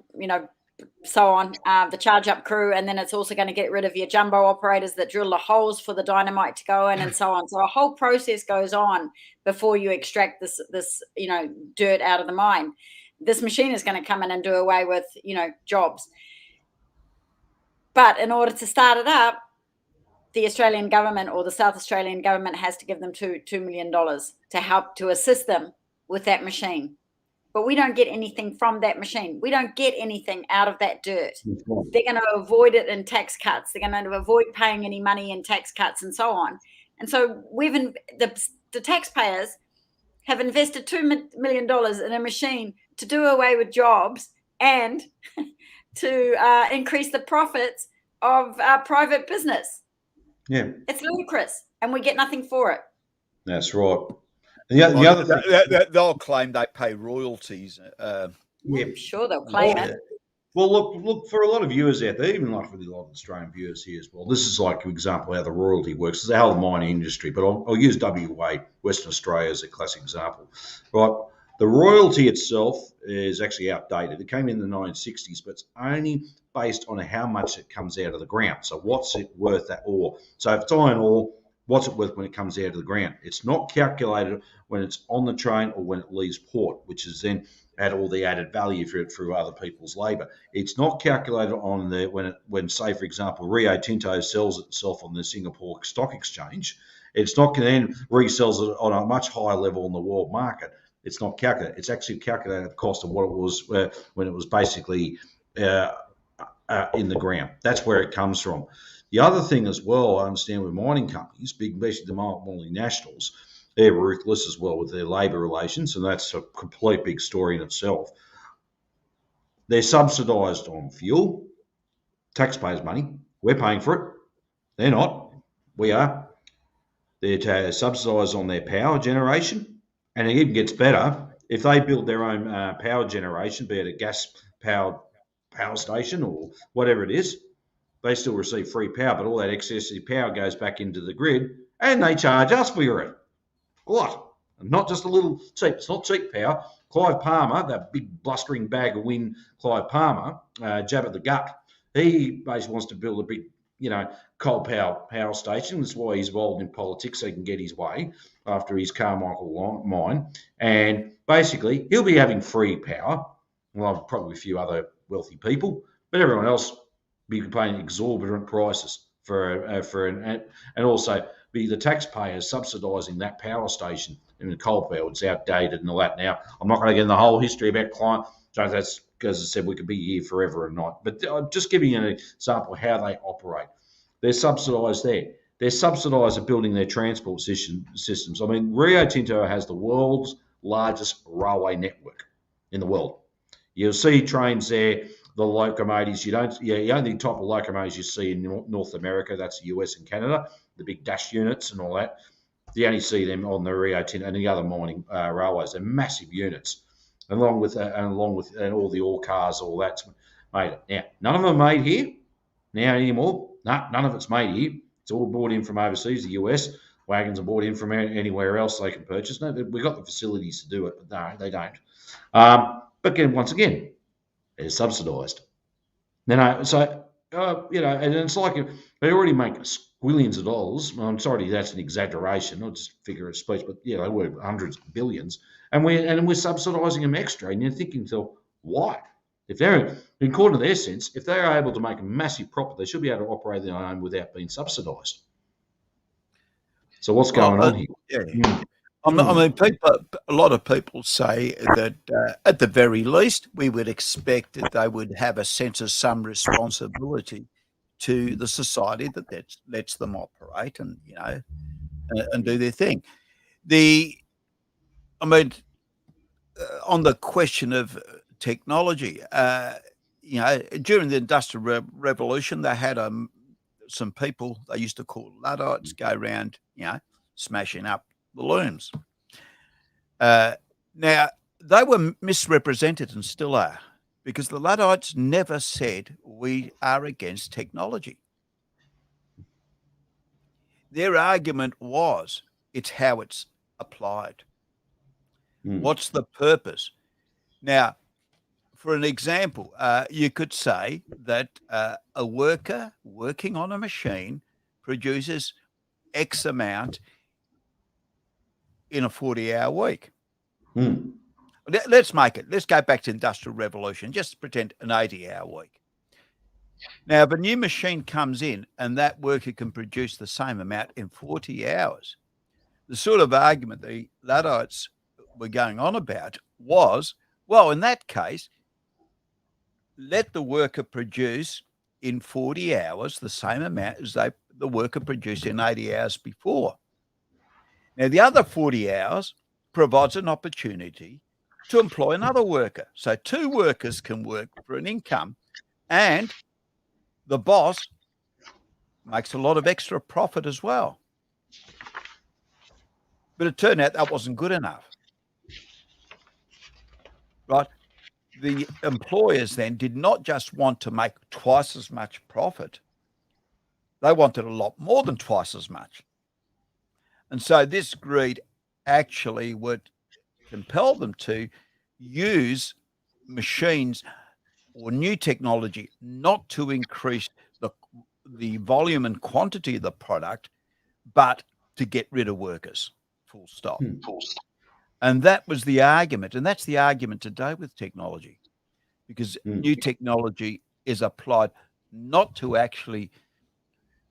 so on, the charge up crew, and then it's also going to get rid of your jumbo operators that drill the holes for the dynamite to go in, and so on. So a whole process goes on before you extract this dirt out of the mine. This machine is going to come in and do away with jobs. But in order to start it up, the Australian government or the South Australian government has to give them $2 million to help to assist them with that machine. But we don't get anything from that machine. We don't get anything out of that dirt. They're going to avoid it in tax cuts. They're going to avoid paying any money in tax cuts and so on. And so the taxpayers have invested $2 million in a machine to do away with jobs and to increase the profits of private business. Yeah, it's ludicrous, and we get nothing for it. That's right. The other thing, they'll claim they pay royalties. I'm sure they'll claim it. Well, look for a lot of viewers out there, even like really a lot of Australian viewers here as well. This is like an example how the royalty works. It's the whole mining industry, but I'll use WA, Western Australia, as a classic example. Right, the royalty itself is actually outdated. It came in the 1960s, but it's only based on how much it comes out of the ground. So what's it worth, that ore? So if it's iron ore, what's it worth when it comes out of the ground? It's not calculated when it's on the train or when it leaves port, which is then add all the added value for it through other people's labour. It's not calculated on when say, for example, Rio Tinto sells itself on the Singapore Stock Exchange. It's not then resells it on a much higher level in the world market. It's not calculated. It's actually calculated at the cost of what it was when it was basically in the ground. That's where it comes from. The other thing as well, I understand with mining companies, basically the multinationals, they're ruthless as well with their labour relations, and that's a complete big story in itself. They're subsidised on fuel, taxpayers' money. We're paying for it. They're not. We are. They're subsidised on their power generation, and it even gets better. If they build their own power generation, be it a gas-powered power station or whatever it is, they still receive free power, but all that excess power goes back into the grid, and they charge us for it. What? Not just a little cheap. It's not cheap power. Clive Palmer, that big blustering bag of wind, Clive Palmer, jab at the gut. He basically wants to build a big, coal power station. That's why he's involved in politics, so he can get his way after his Carmichael mine. And basically, he'll be having free power. Well, probably a few other wealthy people, but everyone else be paying exorbitant prices and also be the taxpayers subsidising that power station in the coal power. It's outdated and all that. Now, I'm not going to get in the whole history about climate. So that's because I said we could be here forever and night. But I'm just giving you an example of how they operate. They're subsidised there. They're subsidised at building their transport systems. I mean, Rio Tinto has the world's largest railway network. in the world. You'll see trains there, the locomotives. The only type of locomotives you see in North America, that's the US and Canada, the big dash units and all that. You only see them on the Rio Tinto and the other mining railways. They're massive units, along with all the ore cars, all that's made. Now, none of them are made here now anymore. No, none of it's made here. It's all brought in from overseas, the US. Wagons are brought in from anywhere else they can purchase. No, we've got the facilities to do it, but no, they don't. But again, once again, they're subsidised. And it's like they already make squillions of dollars. I'm sorry, that's an exaggeration, not just figure of speech, but they were hundreds of billions, and we're subsidising them extra. And you're thinking, so why? If they're, according to their sense, if they are able to make a massive profit, they should be able to operate their own without being subsidised. So what's going on here? Yeah. I mean, a lot of people say that at the very least, we would expect that they would have a sense of some responsibility to the society that lets them operate and and do their thing. On the question of technology, during the Industrial Revolution, they had some people they used to call Luddites go around, smashing up the looms. Now, they were misrepresented and still are, because the Luddites never said we are against technology. Their argument was it's how it's applied. What's the purpose? Now, for an example, you could say that a worker working on a machine produces X amount in a 40-hour week. Let's go back to Industrial Revolution, just pretend an 80-hour week. Now, if a new machine comes in and that worker can produce the same amount in 40 hours, the sort of argument the Luddites were going on about was, well, in that case, let the worker produce in 40 hours the same amount as the worker produced in 80 hours before. Now, the other 40 hours provides an opportunity to employ another worker. So 2 workers can work for an income, and the boss makes a lot of extra profit as well. But it turned out that wasn't good enough. Right? The employers then did not just want to make twice as much profit. They wanted a lot more than twice as much. And so this greed actually would compel them to use machines or new technology not to increase the volume and quantity of the product, but to get rid of workers, full stop. And that was the argument. And that's the argument today with technology, because new technology is applied not to actually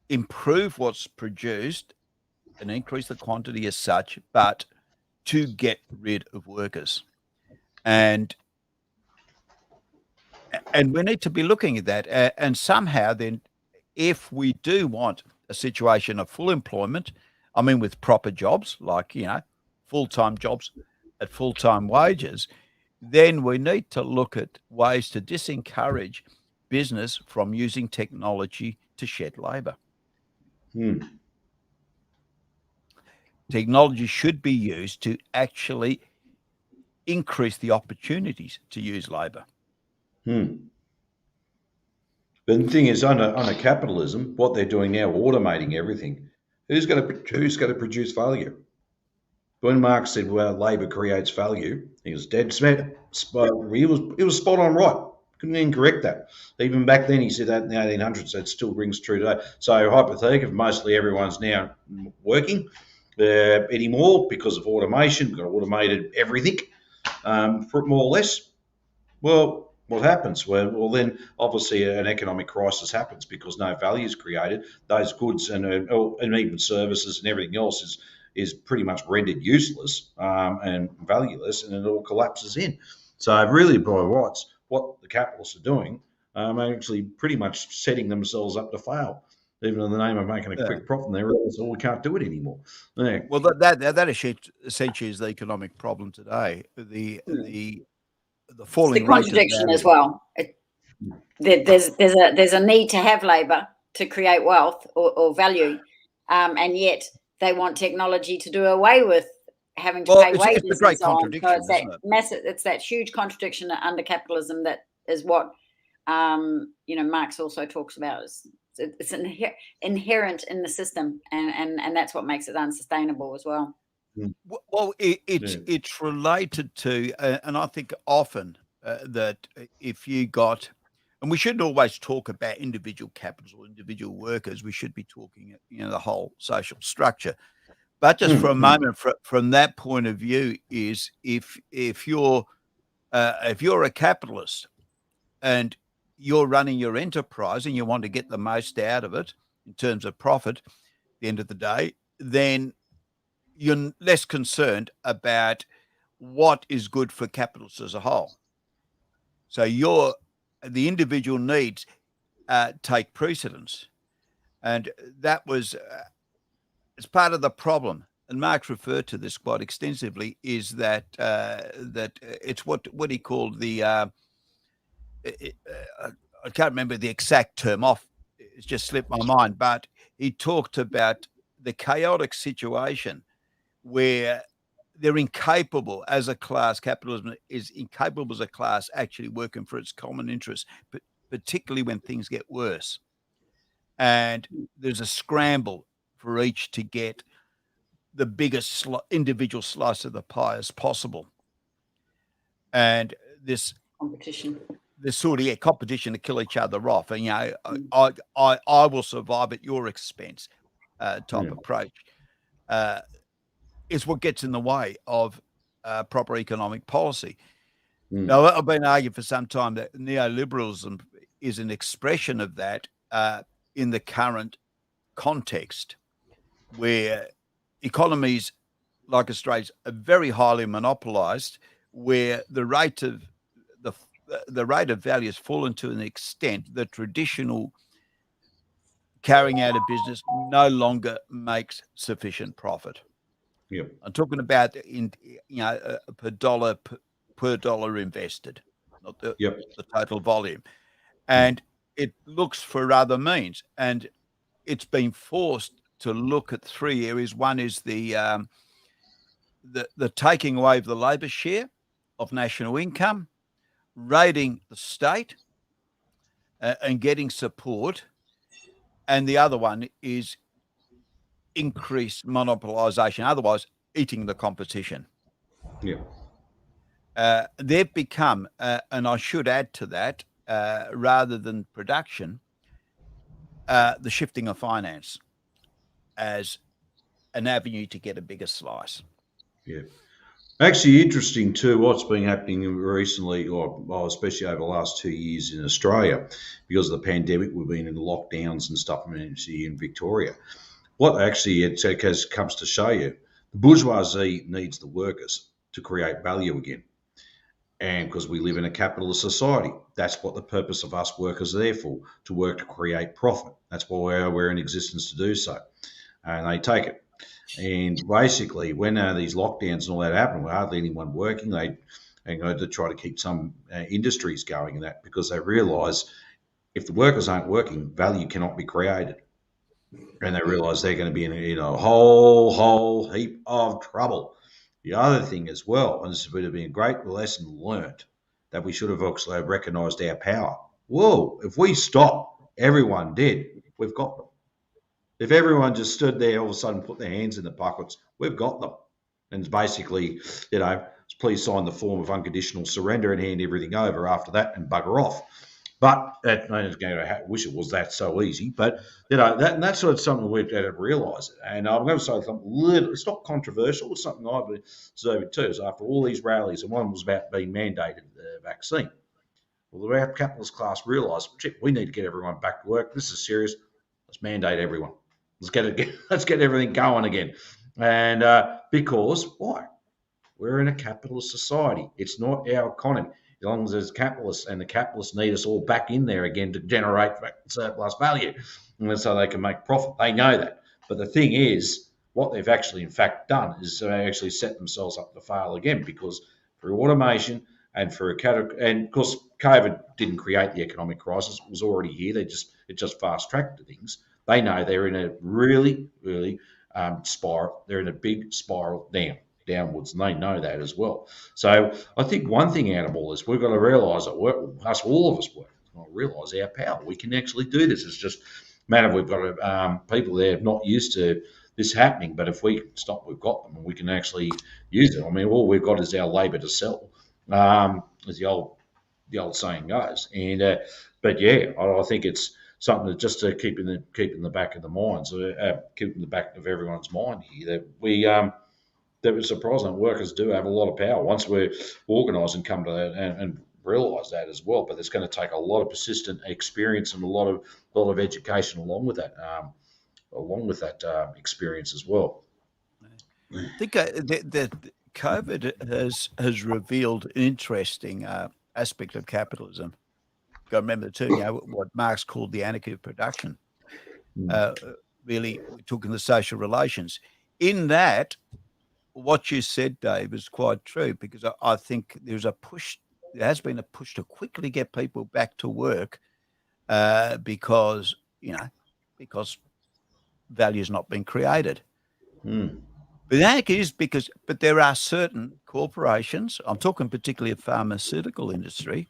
improve what's produced and increase the quantity as such, but to get rid of workers. And we need to be looking at that. And somehow then, if we do want a situation of full employment, I mean, with proper jobs, like, full-time jobs at full-time wages, then we need to look at ways to disencourage business from using technology to shed labour. Technology should be used to actually increase the opportunities to use labour. But the thing is, under capitalism, what they're doing now, automating everything, who's going to produce value? When Marx said, "Well, labour creates value," he was dead smack. He was spot on right. Couldn't even correct that. Even back then, he said that in the 1800s. That still rings true today. So, hypothetically, mostly everyone's now working anymore because of automation. We've got automated everything, for more or less. Well, what happens? Well, then obviously an economic crisis happens because no value is created. Those goods and even services and everything else is pretty much rendered useless and valueless, and it all collapses in. So really, by rights, what the capitalists are doing are actually pretty much setting themselves up to fail, even in the name of making a quick profit. They realize, we can't do it anymore. Yeah. Well, that essentially is the economic problem today. The the falling the contradiction as well. There's a need to have labour to create wealth or value, and yet they want technology to do away with having to pay wages. It's a great and so contradiction, on. So isn't it? Massive. It's that huge contradiction under capitalism that is what Marx also talks about. It's inherent in the system, and that's what makes it unsustainable as well. Well, it's related to, and I think often that if you got, and we shouldn't always talk about individual capitals or individual workers. We should be talking, the whole social structure. But just for a moment, from that point of view, is if you're a capitalist and you're running your enterprise and you want to get the most out of it in terms of profit, at the end of the day, then you're less concerned about what is good for capitalists as a whole. So the individual needs take precedence, and that was it's part of the problem. And Marx referred to this quite extensively. Is that it's what he called the I can't remember the exact term it's just slipped my mind, but he talked about the chaotic situation where they're incapable as a class, capitalism is incapable as a class actually working for its common interests, but particularly when things get worse. And there's a scramble for each to get the biggest individual slice of the pie as possible. And this competition. This sort of competition to kill each other off. And, I will survive at your expense type approach. Is what gets in the way of proper economic policy. Now, I've been arguing for some time that neoliberalism is an expression of that in the current context, where economies like Australia's are very highly monopolised, where the rate of value has fallen to an extent that traditional carrying out a business no longer makes sufficient profit. Yep. I'm talking about per dollar invested, not the total volume, and it looks for other means, and it's been forced to look at three areas. One is the taking away of the labour share of national income, raiding the state, and getting support, and the other one is increased monopolisation, otherwise eating the competition. Yeah. They've become, and I should add to that, rather than production, the shifting of finance as an avenue to get a bigger slice. Yeah. Actually, interesting too, what's been happening recently, or especially over the last 2 years in Australia, because of the pandemic, we've been in lockdowns and stuff in Victoria. What actually it comes to show you, the bourgeoisie needs the workers to create value again. And because we live in a capitalist society, that's what the purpose of us workers are there for, to work to create profit. That's why we're in existence to do so. And they take it. And basically, when these lockdowns and all that happen, with hardly anyone working, they go to try to keep some industries going and that, because they realise if the workers aren't working, value cannot be created. And they realise they're going to be in a whole heap of trouble. The other thing as well, and this would have been a great lesson learnt, that we should have actually recognised our power. Whoa, if we stop everyone dead, we've got them. If everyone just stood there all of a sudden, put their hands in the pockets, we've got them. And it's basically, please sign the form of unconditional surrender and hand everything over after that and bugger off. But I wish it was that so easy. But that's sort of something we've got to realise. And I'm going to say something little. It's not controversial. It's something I've observed too. So after all these rallies, and one was about being mandated the vaccine. Well, the capitalist class realised, we need to get everyone back to work. This is serious. Let's mandate everyone. Let's get everything going again. And because why? We're in a capitalist society. It's not our economy. As long as there's capitalists, and the capitalists need us all back in there again to generate surplus value, and so they can make profit. They know that. But the thing is, what they've actually in fact done is actually set themselves up to fail again, because through automation and and of course, COVID didn't create the economic crisis; it was already here. It just fast tracked things. They know they're in a really, really spiral. They're in a big spiral downwards, and they know that as well. So I think one thing out of all this, we've got to realise that all of us work. Realise our power. We can actually do this. It's just a matter of we've got people there not used to this happening, but if we can stop, we've got them, and we can actually use it. I mean, all we've got is our labour to sell, as the old saying goes. And but yeah, I think it's something that just to keep in the back of the minds, keep in the back of everyone's mind here that was surprising that workers do have a lot of power once we're organised and come to that and realise that as well. But it's going to take a lot of persistent experience and a lot of education along with that experience as well. I think that COVID has revealed an interesting aspect of capitalism. You've got to remember too, what Marx called the anarchy of production. Really, we took in the social relations. In that, what you said, Dave, is quite true, because I think there has been a push to quickly get people back to work because value's not been created. But that is but there are certain corporations, I'm talking particularly of pharmaceutical industry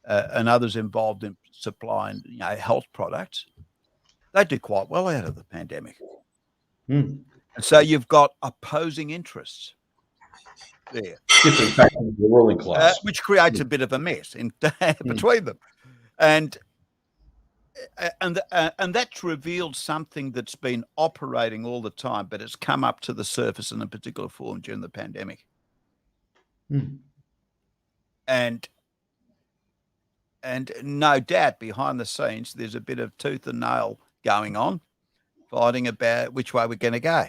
and others involved in supplying health products, they did quite well out of the pandemic. And so you've got opposing interests there. Different factions of the ruling class. Which creates a bit of a mess between them. And that's revealed something that's been operating all the time, but it's come up to the surface in a particular form during the pandemic. And no doubt behind the scenes, there's a bit of tooth and nail going on, fighting about which way we're going to go.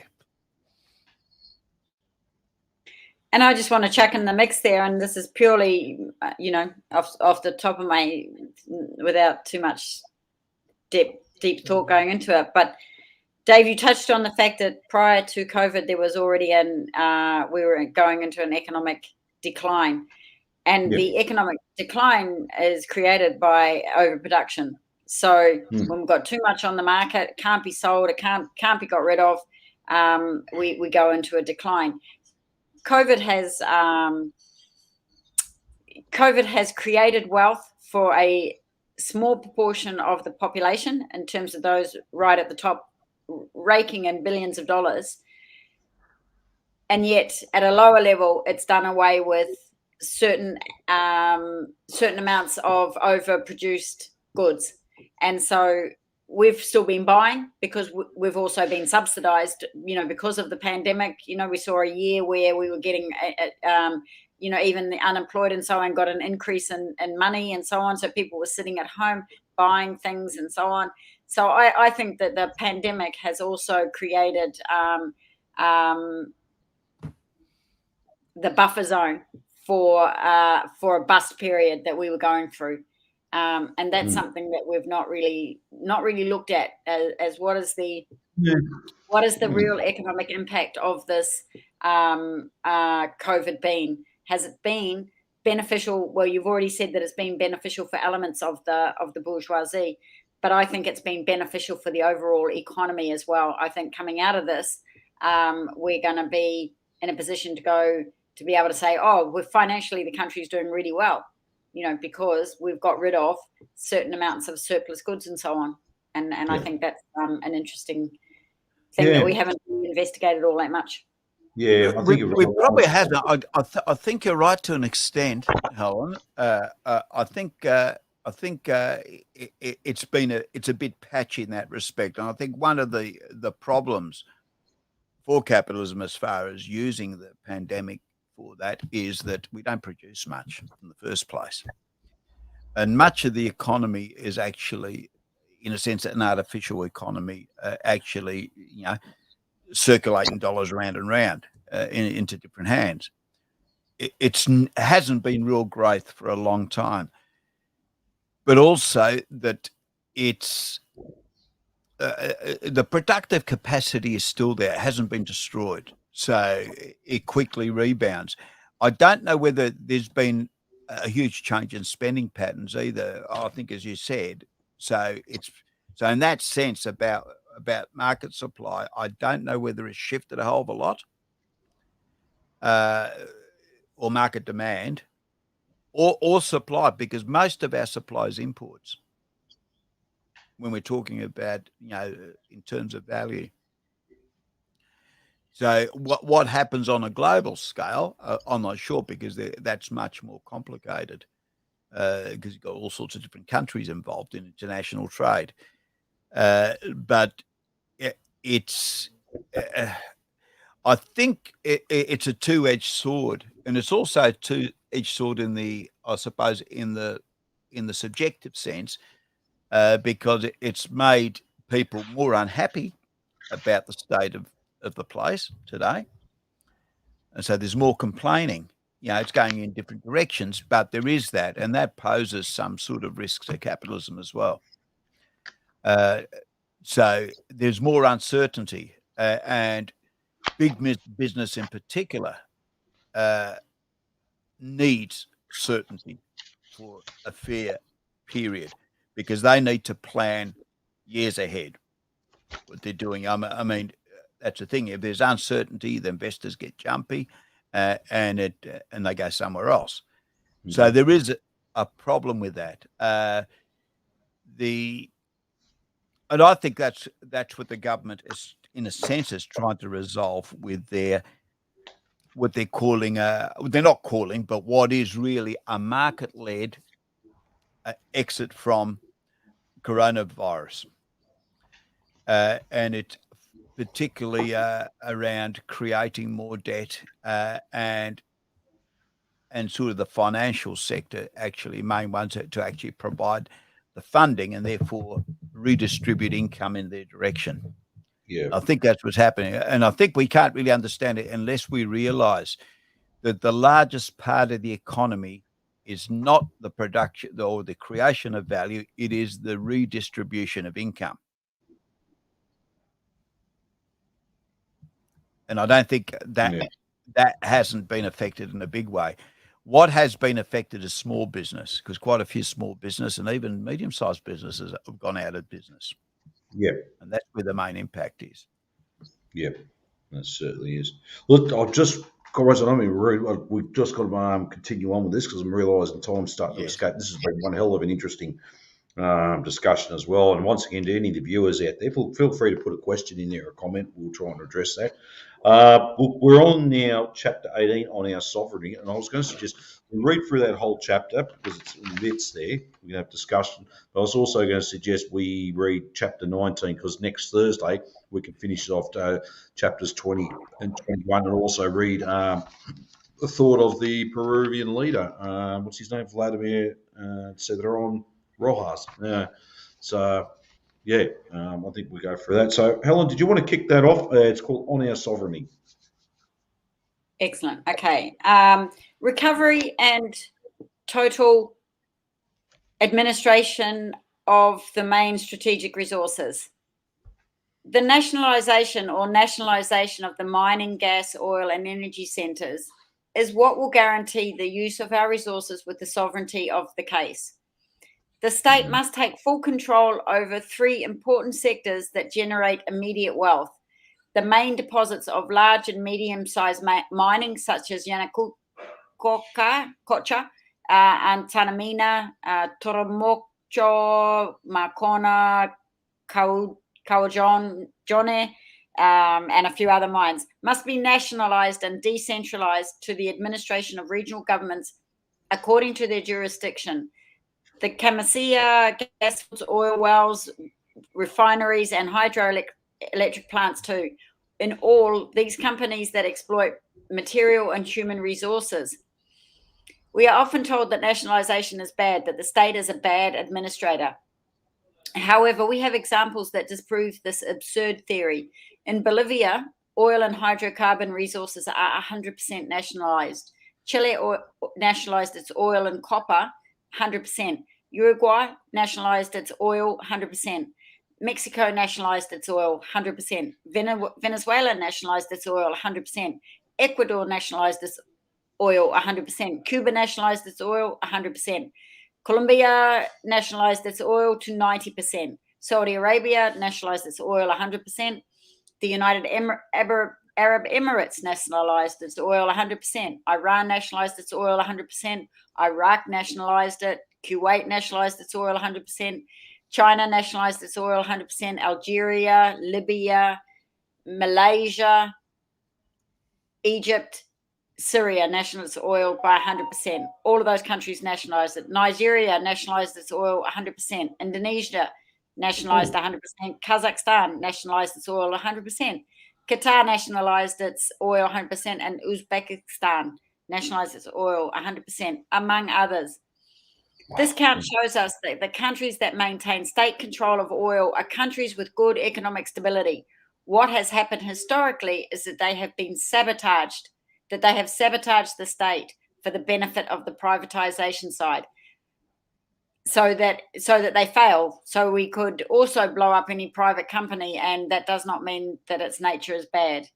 And I just want to chuck in the mix there, and this is purely, off the top of my, without too much deep thought going into it. But Dave, you touched on the fact that prior to COVID, there was already we were going into an economic decline, and the economic decline is created by overproduction. So when we've got too much on the market, it can't be sold, it can't be got rid of. We go into a decline. COVID has created wealth for a small proportion of the population in terms of those right at the top, raking in billions of dollars. And yet at a lower level, it's done away with certain amounts of overproduced goods. And so we've still been buying because we've also been subsidized, because of the pandemic. We saw a year where we were getting, even the unemployed and so on got an increase in money and so on. So people were sitting at home buying things and so on. So I think that the pandemic has also created the buffer zone for a bust period that we were going through. And that's something that we've not really looked at as what is the real economic impact of this COVID been? Has it been beneficial? Well, you've already said that it's been beneficial for elements of the bourgeoisie, but I think it's been beneficial for the overall economy as well. I think coming out of this, we're going to be in a position to be able to say, we're financially the country's doing really well. Because we've got rid of certain amounts of surplus goods and so on. And I think that's an interesting thing that we haven't investigated all that much. Yeah, I think we probably haven't. I think you're right to an extent, Helen. I think it's a bit patchy in that respect. And I think one of the problems for capitalism as far as using the pandemic for that is that we don't produce much in the first place. And much of the economy is actually, in a sense, an artificial economy, circulating dollars round and round into different hands. It hasn't been real growth for a long time. But also that it's the productive capacity is still there. It hasn't been destroyed. So it quickly rebounds. I don't know whether there's been a huge change in spending patterns either, I think, as you said. So in that sense about market supply, I don't know whether it's shifted a whole of a lot, or market demand, or supply, because most of our supply is imports when we're talking about, in terms of value. So what happens on a global scale, I'm not sure, because that's much more complicated, because you've got all sorts of different countries involved in international trade. But it's, I think it's a two-edged sword, and it's also a two-edged sword I suppose, in the subjective sense, because it's made people more unhappy about the state of the place today. And so there's more complaining. It's going in different directions, but there is that, and that poses some sort of risks to capitalism as well. So there's more uncertainty, and big business in particular needs certainty for a fair period, because they need to plan years ahead what they're doing. I mean, that's the thing. If there's uncertainty, the investors get jumpy, and they go somewhere else. Mm-hmm. So there is a problem with that. And I think that's what the government is, in a sense, is trying to resolve with what they're calling they're not calling, but what is really a market-led exit from coronavirus, and it's particularly around creating more debt, and sort of the financial sector, actually main ones to actually provide the funding and therefore redistribute income in their direction. Yeah, I think that's what's happening, and I think we can't really understand it unless we realise that the largest part of the economy is not the production or the creation of value; it is the redistribution of income. And I don't think that hasn't been affected in a big way. What has been affected is small business, because quite a few small business and even medium-sized businesses have gone out of business. Yeah. And that's where the main impact is. Yeah, that certainly is. Look, I've just, guys, I don't mean rude, we've just got to continue on with this because I'm realising time's starting to escape. This has been one hell of an interesting discussion as well. And once again, to any of the viewers out there, feel free to put a question in there or a comment. We'll try and address that. We're on now chapter 18 on our sovereignty, and I was going to suggest we read through that whole chapter because it's in bits there. We can have discussion. But I was also going to suggest we read chapter 19 because next Thursday we can finish off chapters 20 and 21, and also read the thought of the Peruvian leader. What's his name? Vladimir Cedron Rojas. I think we go for that. So, Helen, did you want to kick that off? It's called On Our Sovereignty. Excellent. Okay. Recovery and total administration of the main strategic resources. The nationalisation of the mining, gas, oil and energy centres is what will guarantee the use of our resources with the sovereignty of the case. The state must take full control over three important sectors that generate immediate wealth. The main deposits of large and medium-sized mining, such as Yanacocha, Antamina, Toromocho, Marcona, Kawajone, and a few other mines, must be nationalised and decentralised to the administration of regional governments according to their jurisdiction. The Camisea, gas, oil wells, refineries, and hydroelectric plants too. In all, these companies that exploit material and human resources. We are often told that nationalisation is bad, that the state is a bad administrator. However, we have examples that disprove this absurd theory. In Bolivia, oil and hydrocarbon resources are 100% nationalised. Chile nationalised its oil and copper 100%. Uruguay nationalised its oil 100%. Mexico nationalised its oil 100%. Venezuela nationalised its oil 100%. Ecuador nationalised its oil 100%. Cuba nationalized its oil 100%. Colombia nationalized its oil to 90%. Saudi Arabia nationalized its oil 100%. The United Arab Emirates nationalized its oil 100%. Iran nationalized its oil 100%. Iraq nationalized it. Kuwait nationalized its oil 100%. China nationalized its oil 100%. Algeria, Libya, Malaysia, Egypt, Syria nationalized its oil by 100%. All of those countries nationalized it. Nigeria nationalized its oil 100%. Indonesia nationalized 100%. Kazakhstan nationalized its oil 100%. Qatar nationalized its oil 100%. And Uzbekistan nationalized its oil 100%, among others. This count shows us that the countries that maintain state control of oil are countries with good economic stability. What has happened historically is that they have been sabotaged, that they have sabotaged the state for the benefit of the privatization side, so that they fail. So we could also blow up any private company, and that does not mean that its nature is bad.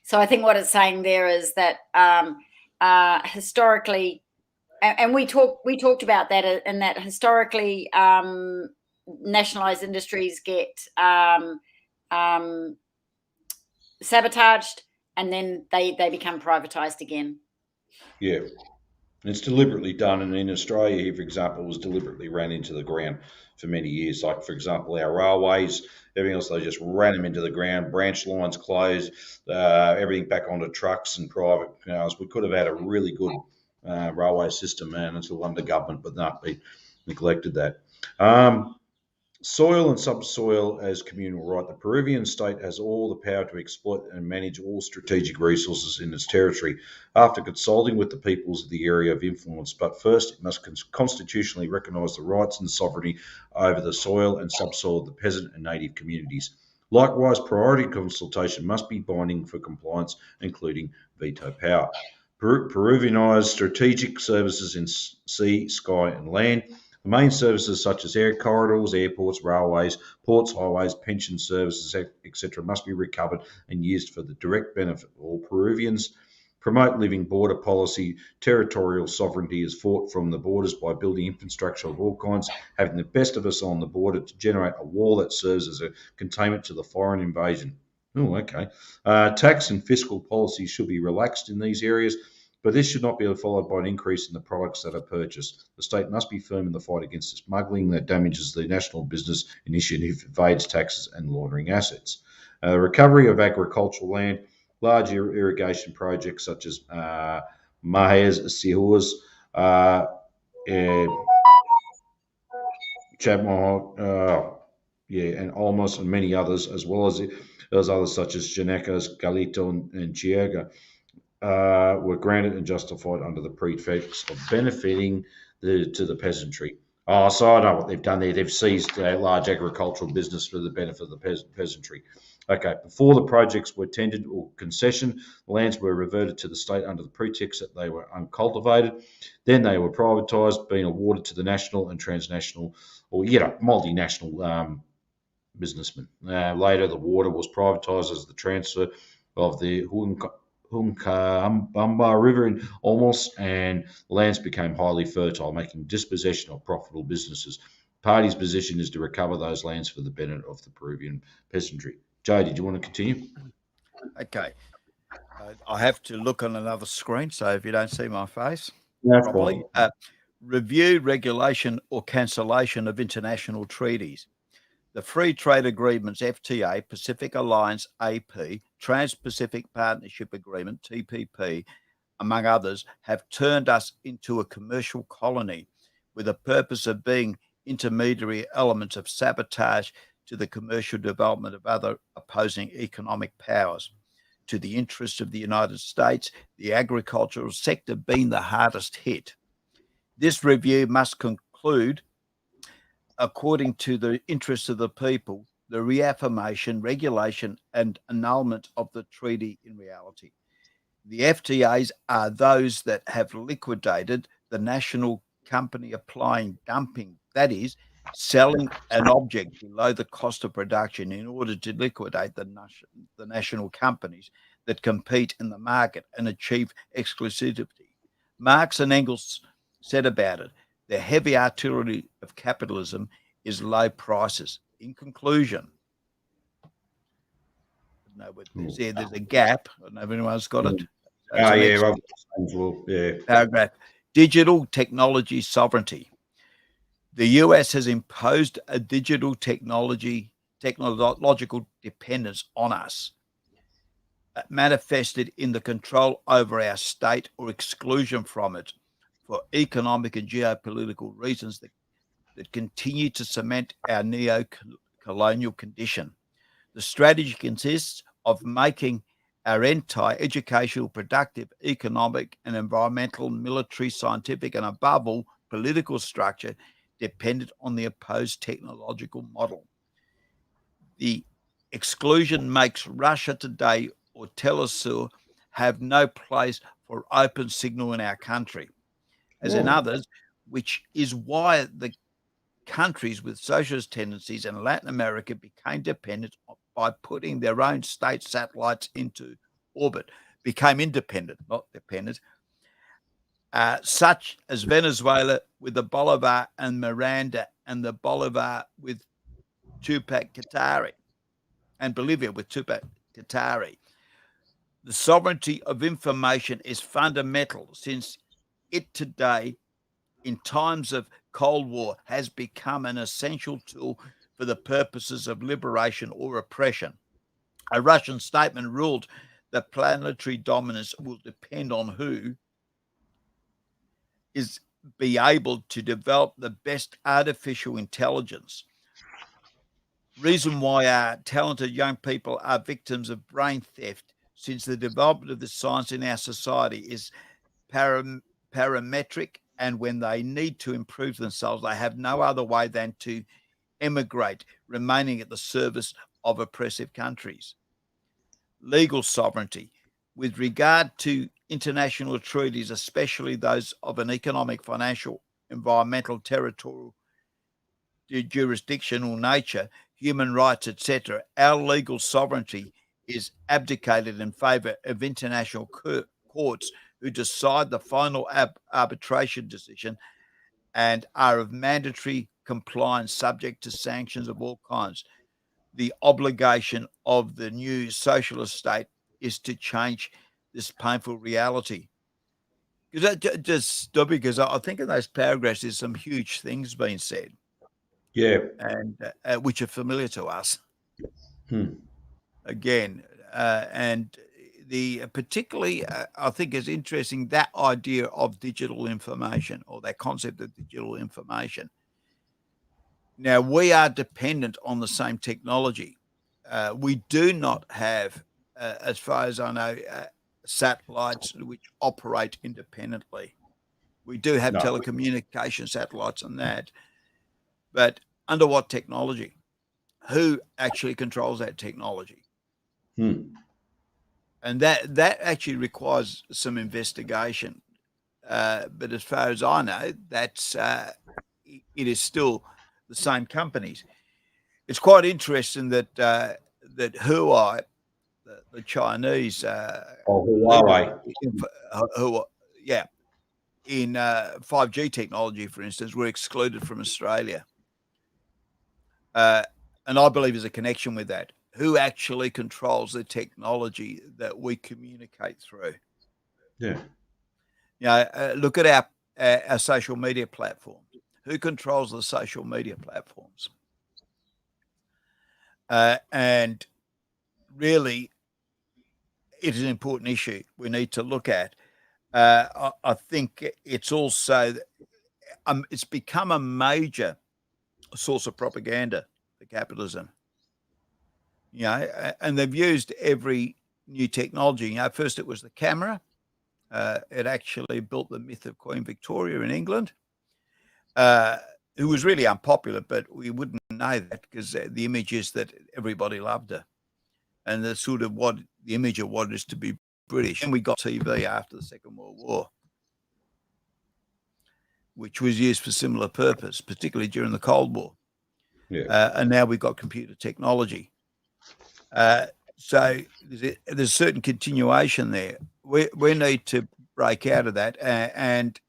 So I think what it's saying there is that historically, and we talked about that, in that historically nationalized industries get sabotaged, and then they become privatized again. Yeah. It's deliberately done, and in Australia here, for example, was deliberately ran into the ground for many years. Like, for example, our railways, everything else, they just ran them into the ground. Branch lines closed, everything back onto trucks and private cars. We could have had a really good railway system, man, until under government, but not, we neglected that. Soil and subsoil as communal right. The Peruvian state has all the power to exploit and manage all strategic resources in its territory after consulting with the peoples of the area of influence. But first, it must constitutionally recognise the rights and sovereignty over the soil and subsoil of the peasant and native communities. Likewise, priority consultation must be binding for compliance, including veto power. Peruvianised strategic services in sea, sky and land. The main services such as air corridors, airports, railways, ports, highways, pension services, etc. must be recovered and used for the direct benefit of all Peruvians. Promote living border policy. Territorial sovereignty is fought from the borders by building infrastructure of all kinds, having the best of us on the border to generate a wall that serves as a containment to the foreign invasion. Oh, okay. Tax and fiscal policy should be relaxed in these areas, but this should not be followed by an increase in the products that are purchased. The state must be firm in the fight against the smuggling that damages the national business initiative, evades taxes and laundering assets. Recovery of agricultural land, large irrigation projects such as Mahes, Sihurs, Chabmahok, and Olmos and many others, as well as others such as Janecas, Galito and Chiega, were granted and justified under the pretext of benefiting to the peasantry. Oh, so I know what they've done there. They've seized a large agricultural business for the benefit of the peasantry. Okay, before the projects were tendered or concession, the lands were reverted to the state under the pretext that they were uncultivated. Then they were privatised, being awarded to the national and transnational or multinational businessmen. Later, the water was privatised as the transfer of the Huncabamba River in Olmos, and lands became highly fertile, making dispossession of profitable businesses. The party's position is to recover those lands for the benefit of the Peruvian peasantry. Joe, did you want to continue? Okay. I have to look on another screen, so if you don't see my face properly. Review, regulation or cancellation of international treaties. The Free Trade Agreements FTA, Pacific Alliance AP, Trans-Pacific Partnership Agreement TPP, among others, have turned us into a commercial colony with the purpose of being intermediary elements of sabotage to the commercial development of other opposing economic powers. To the interests of the United States, the agricultural sector being the hardest hit. This review must conclude, according to the interests of the people, the reaffirmation, regulation, and annulment of the treaty in reality. The FTAs are those that have liquidated the national company applying dumping, that is, selling an object below the cost of production in order to liquidate the national companies that compete in the market and achieve exclusivity. Marx and Engels said about it, the heavy artillery of capitalism is low prices. In conclusion, there's a gap. I don't know if anyone's got it. Paragraph. Digital technology sovereignty. The US has imposed a digital technological dependence on us, manifested in the control over our state or exclusion from it for economic and geopolitical reasons that continue to cement our neo-colonial condition. The strategy consists of making our entire educational, productive, economic and environmental, military, scientific, and above all, political structure dependent on the opposed technological model. The exclusion makes Russia today or Telesur have no place for open signal in our country, as in others, which is why the countries with socialist tendencies in Latin America became dependent by putting their own state satellites into orbit, became independent, not dependent, such as Venezuela with the Bolivar and Miranda, and the Bolivar with Tupac Katari, and Bolivia with Tupac Katari. The sovereignty of information is fundamental, since it today, in times of Cold War, has become an essential tool for the purposes of liberation or oppression. A Russian statement ruled that planetary dominance will depend on who is be able to develop the best artificial intelligence. Reason why our talented young people are victims of brain theft, since the development of the science in our society is parametric, and when they need to improve themselves, they have no other way than to emigrate, remaining at the service of oppressive countries. Legal sovereignty. With regard to international treaties, especially those of an economic, financial, environmental, territorial, jurisdictional nature, human rights, etc., our legal sovereignty is abdicated in favour of international courts who decide the final arbitration decision and are of mandatory compliance, subject to sanctions of all kinds. The obligation of the new socialist state is to change this painful reality. Because I think in those paragraphs there's some huge things being said. Yeah. And which are familiar to us. Again, and the particularly I think is interesting, that idea of digital information, or that concept of digital information. Now, we are dependent on the same technology. We do not have, as far as I know, satellites which operate independently. We do have telecommunication satellites and that, but under what technology? Who actually controls that technology? And that actually requires some investigation. But as far as I know, that's it is still the same companies. It's quite interesting that that Huawei, the Chinese, Huawei, in 5G technology, for instance, were excluded from Australia. And I believe there's a connection with that. Who actually controls the technology that we communicate through? Yeah. You know, look at our social media platforms. Who controls the social media platforms? And really, it is an important issue we need to look at. I think it's also it's become a major source of propaganda for capitalism. You know, and they've used every new technology. You know, first it was the camera. It actually built the myth of Queen Victoria in England, who was really unpopular, but we wouldn't know that because the image is that everybody loved her. And the sort of what the image of what it is to be British. And we got TV after the Second World War, which was used for similar purpose, particularly during the Cold War. Yeah. And now we've got computer technology. So there's a certain continuation there. We need to break out of that, and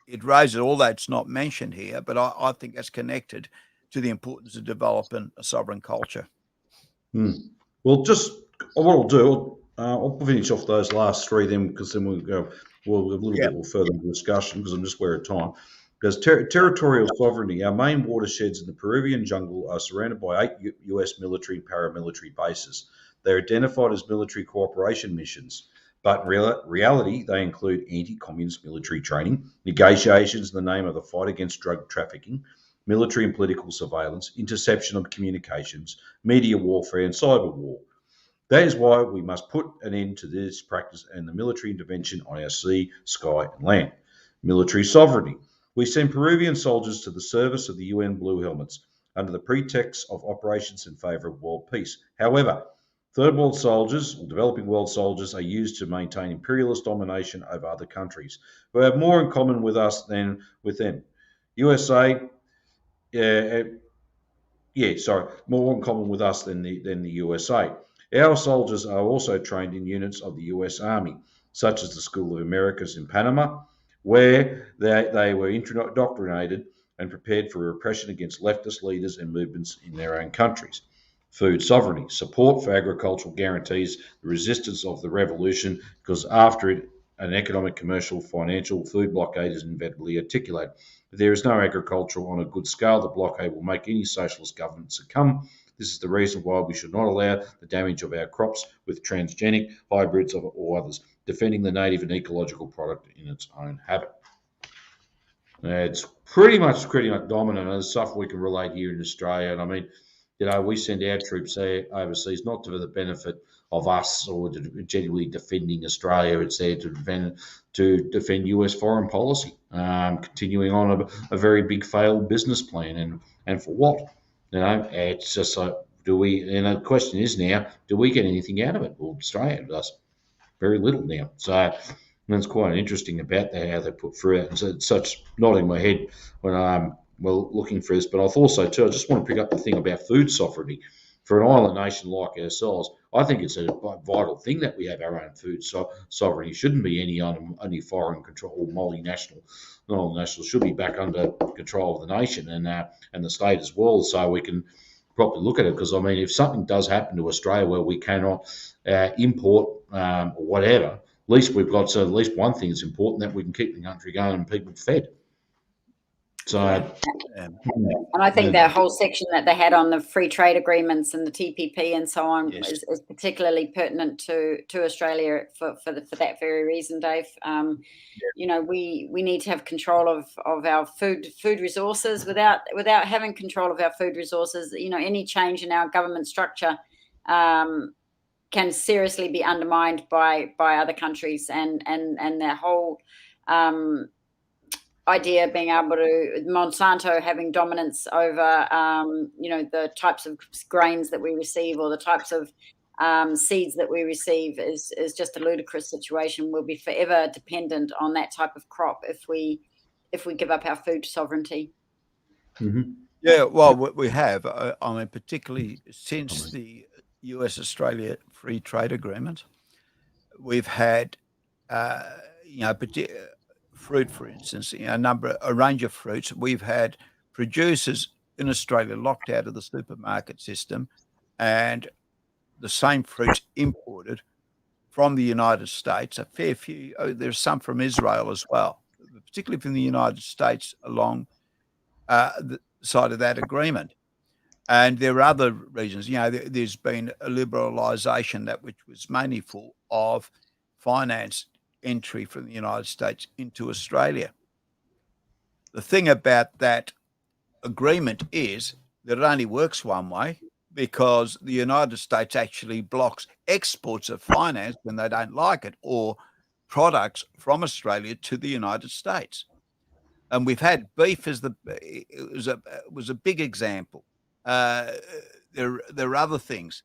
it raises, although it's not mentioned here, but I think that's connected to the importance of developing a sovereign culture. Well, just what I'll do, I'll finish off those last three then, because then we'll go a little bit more further into discussion, because I'm just aware of time. Because territorial sovereignty, our main watersheds in the Peruvian jungle are surrounded by 8 US military and paramilitary bases. They're identified as military cooperation missions, but in reality, they include anti-communist military training, negotiations in the name of the fight against drug trafficking, military and political surveillance, interception of communications, media warfare, and cyber war. That is why we must put an end to this practice and the military intervention on our sea, sky, and land. Military sovereignty. We send Peruvian soldiers to the service of the UN Blue Helmets under the pretext of operations in favour of world peace. However, third world soldiers or developing world soldiers are used to maintain imperialist domination over other countries who have more in common with us than with them. USA, more in common with us than the USA. Our soldiers are also trained in units of the US Army, such as the School of Americas in Panama, where they were indoctrinated and prepared for repression against leftist leaders and movements in their own countries. Food sovereignty, support for agricultural guarantees, the resistance of the revolution, because after it, an economic, commercial, financial food blockade is inevitably articulated. If there is no agriculture on a good scale, the blockade will make any socialist government succumb. This is the reason why we should not allow the damage of our crops with transgenic hybrids or others, defending the native and ecological product in its own habit. It's pretty much dominant, and it's stuff we can relate here in Australia. And I mean, we send our troops overseas not for the benefit of us or genuinely defending Australia. It's there to defend US foreign policy, continuing on a very big failed business plan. And for what? It's just like, and the question is now, do we get anything out of it? Well, Australia does very little now. So that's quite interesting about how they put through it. And so it's such nodding my head when I'm looking for this. But I thought so too. I just want to pick up the thing about food sovereignty. For an island nation like ourselves, I think it's a vital thing that we have our own food sovereignty. It shouldn't be any foreign control or multinational. National should be back under control of the nation and the state as well, so we can properly look at it. Because I mean, if something does happen to Australia where we cannot import or whatever, at least we've got at least one thing that's important, that we can keep the country going and people fed. So, and I think that whole section that they had on the free trade agreements and the TPP and so on is particularly pertinent to Australia for that very reason, Dave. We need to have control of our food resources. Without having control of our food resources, any change in our government structure can seriously be undermined by other countries, and their whole idea of being able to Monsanto having dominance over the types of grains that we receive or the types of seeds that we receive is just a ludicrous situation. We'll be forever dependent on that type of crop if we give up our food sovereignty. Mm-hmm. Yeah, well, we have. I mean, particularly since the US-Australia Free Trade Agreement, we've had fruit, for instance, a range of fruits. We've had producers in Australia locked out of the supermarket system, and the same fruits imported from the United States. A fair few. There's some from Israel as well, particularly from the United States along the side of that agreement. And there are other regions. There's been a liberalisation which was mainly full of finance entry from the United States into Australia. The thing about that agreement is that it only works one way, because the United States actually blocks exports of finance when they don't like it, or products from Australia to the United States. And we've had beef as was a big example. There are other things.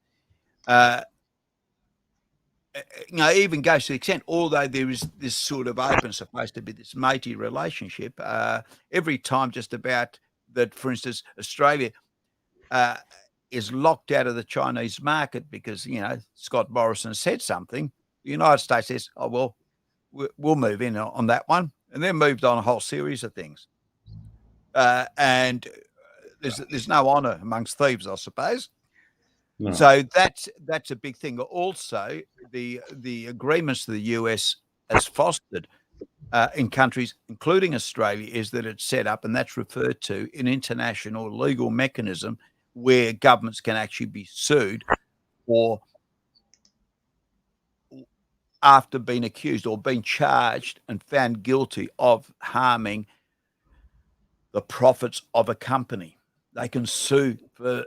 Even goes to the extent, although there is this sort of supposed to be this matey relationship, every time just about that, for instance, Australia is locked out of the Chinese market because, Scott Morrison said something, the United States says, oh, well, we'll move in on that one. And then moved on a whole series of things. And there's no honour amongst thieves, I suppose. No. So that's a big thing. Also, the agreements the US has fostered in countries, including Australia, is that it's set up, and that's referred to, an international legal mechanism where governments can actually be sued or after being accused or being charged and found guilty of harming the profits of a company. They can sue for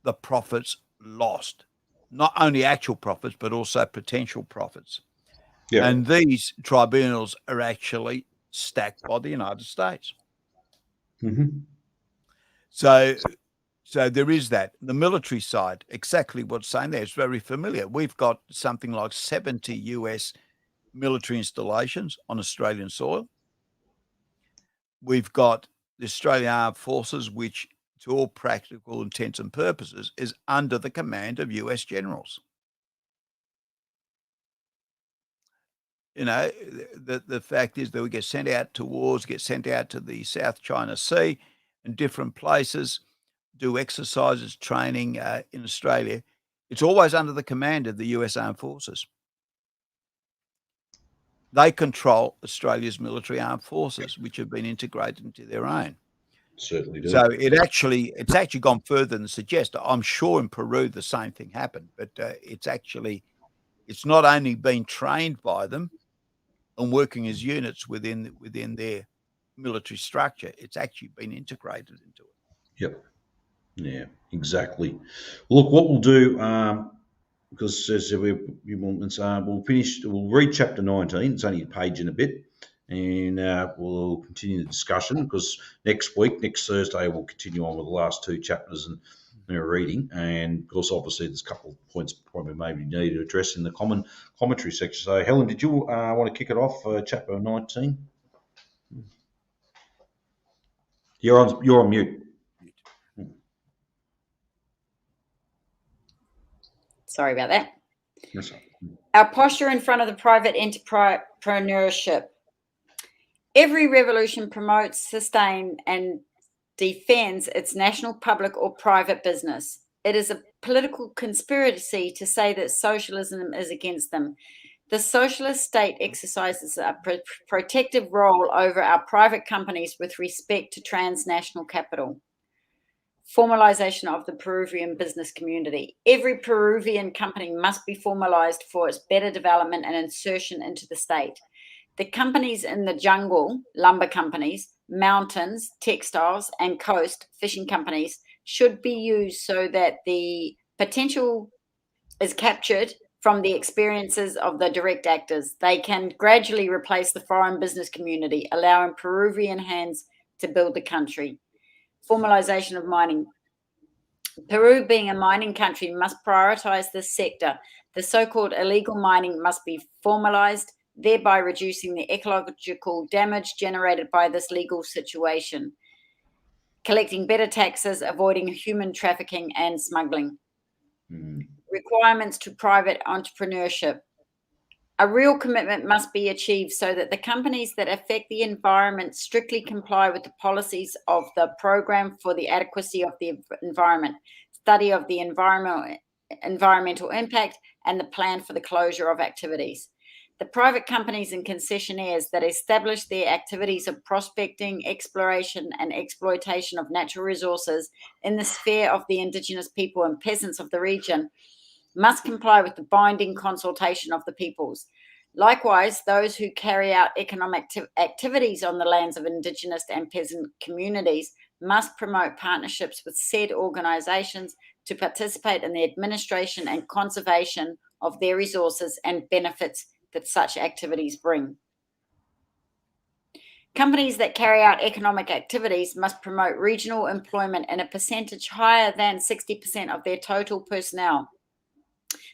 the profits lost, not only actual profits, but also potential profits. Yeah. And these tribunals are actually stacked by the United States. Mm-hmm. So there is that. The military side, exactly what's saying there, is very familiar. We've got something like 70 US military installations on Australian soil. We've got the Australian Armed Forces, which, to all practical intents and purposes, is under the command of US generals. The fact is that we get sent out to wars, get sent out to the South China Sea and different places, do exercises, training in Australia. It's always under the command of the US Armed Forces. They control Australia's military armed forces, which have been integrated into their own. Certainly do. So it's actually gone further than suggest. I'm sure in Peru the same thing happened, but it's not only been trained by them and working as units within their military structure, it's actually been integrated into it. Yep. Yeah, exactly. Look, what we'll do, because as we'll finish, we'll read chapter 19. It's only a page and a bit, and we'll continue the discussion because next Thursday, we'll continue on with the last two chapters and reading. And of course, obviously, there's a couple of points probably maybe need to address in the commentary section. So, Helen, did you want to kick it off for chapter 19? You're on mute. Sorry about that. Yes, sir. Our posture in front of the private entrepreneurship. Every revolution promotes, sustains, and defends its national, public, or private business. It is a political conspiracy to say that socialism is against them. The socialist state exercises a protective role over our private companies with respect to transnational capital. Formalization of the Peruvian business community. Every Peruvian company must be formalized for its better development and insertion into the state. The companies in the jungle, lumber companies, mountains, textiles, and coast, fishing companies, should be used so that the potential is captured from the experiences of the direct actors. They can gradually replace the foreign business community, allowing Peruvian hands to build the country. Formalization of mining. Peru, being a mining country, must prioritize this sector. The so-called illegal mining must be formalized, thereby reducing the ecological damage generated by this legal situation. Collecting better taxes, avoiding human trafficking and smuggling. Requirements to private entrepreneurship. A real commitment must be achieved so that the companies that affect the environment strictly comply with the policies of the Program for the Adequacy of the Environment, Study of the Environmental Impact, and the Plan for the Closure of Activities. The private companies and concessionaires that establish their activities of prospecting, exploration, and exploitation of natural resources in the sphere of the indigenous people and peasants of the region must comply with the binding consultation of the peoples. Likewise, those who carry out economic activities on the lands of indigenous and peasant communities must promote partnerships with said organizations to participate in the administration and conservation of their resources and benefits that such activities bring. Companies that carry out economic activities must promote regional employment in a percentage higher than 60% of their total personnel.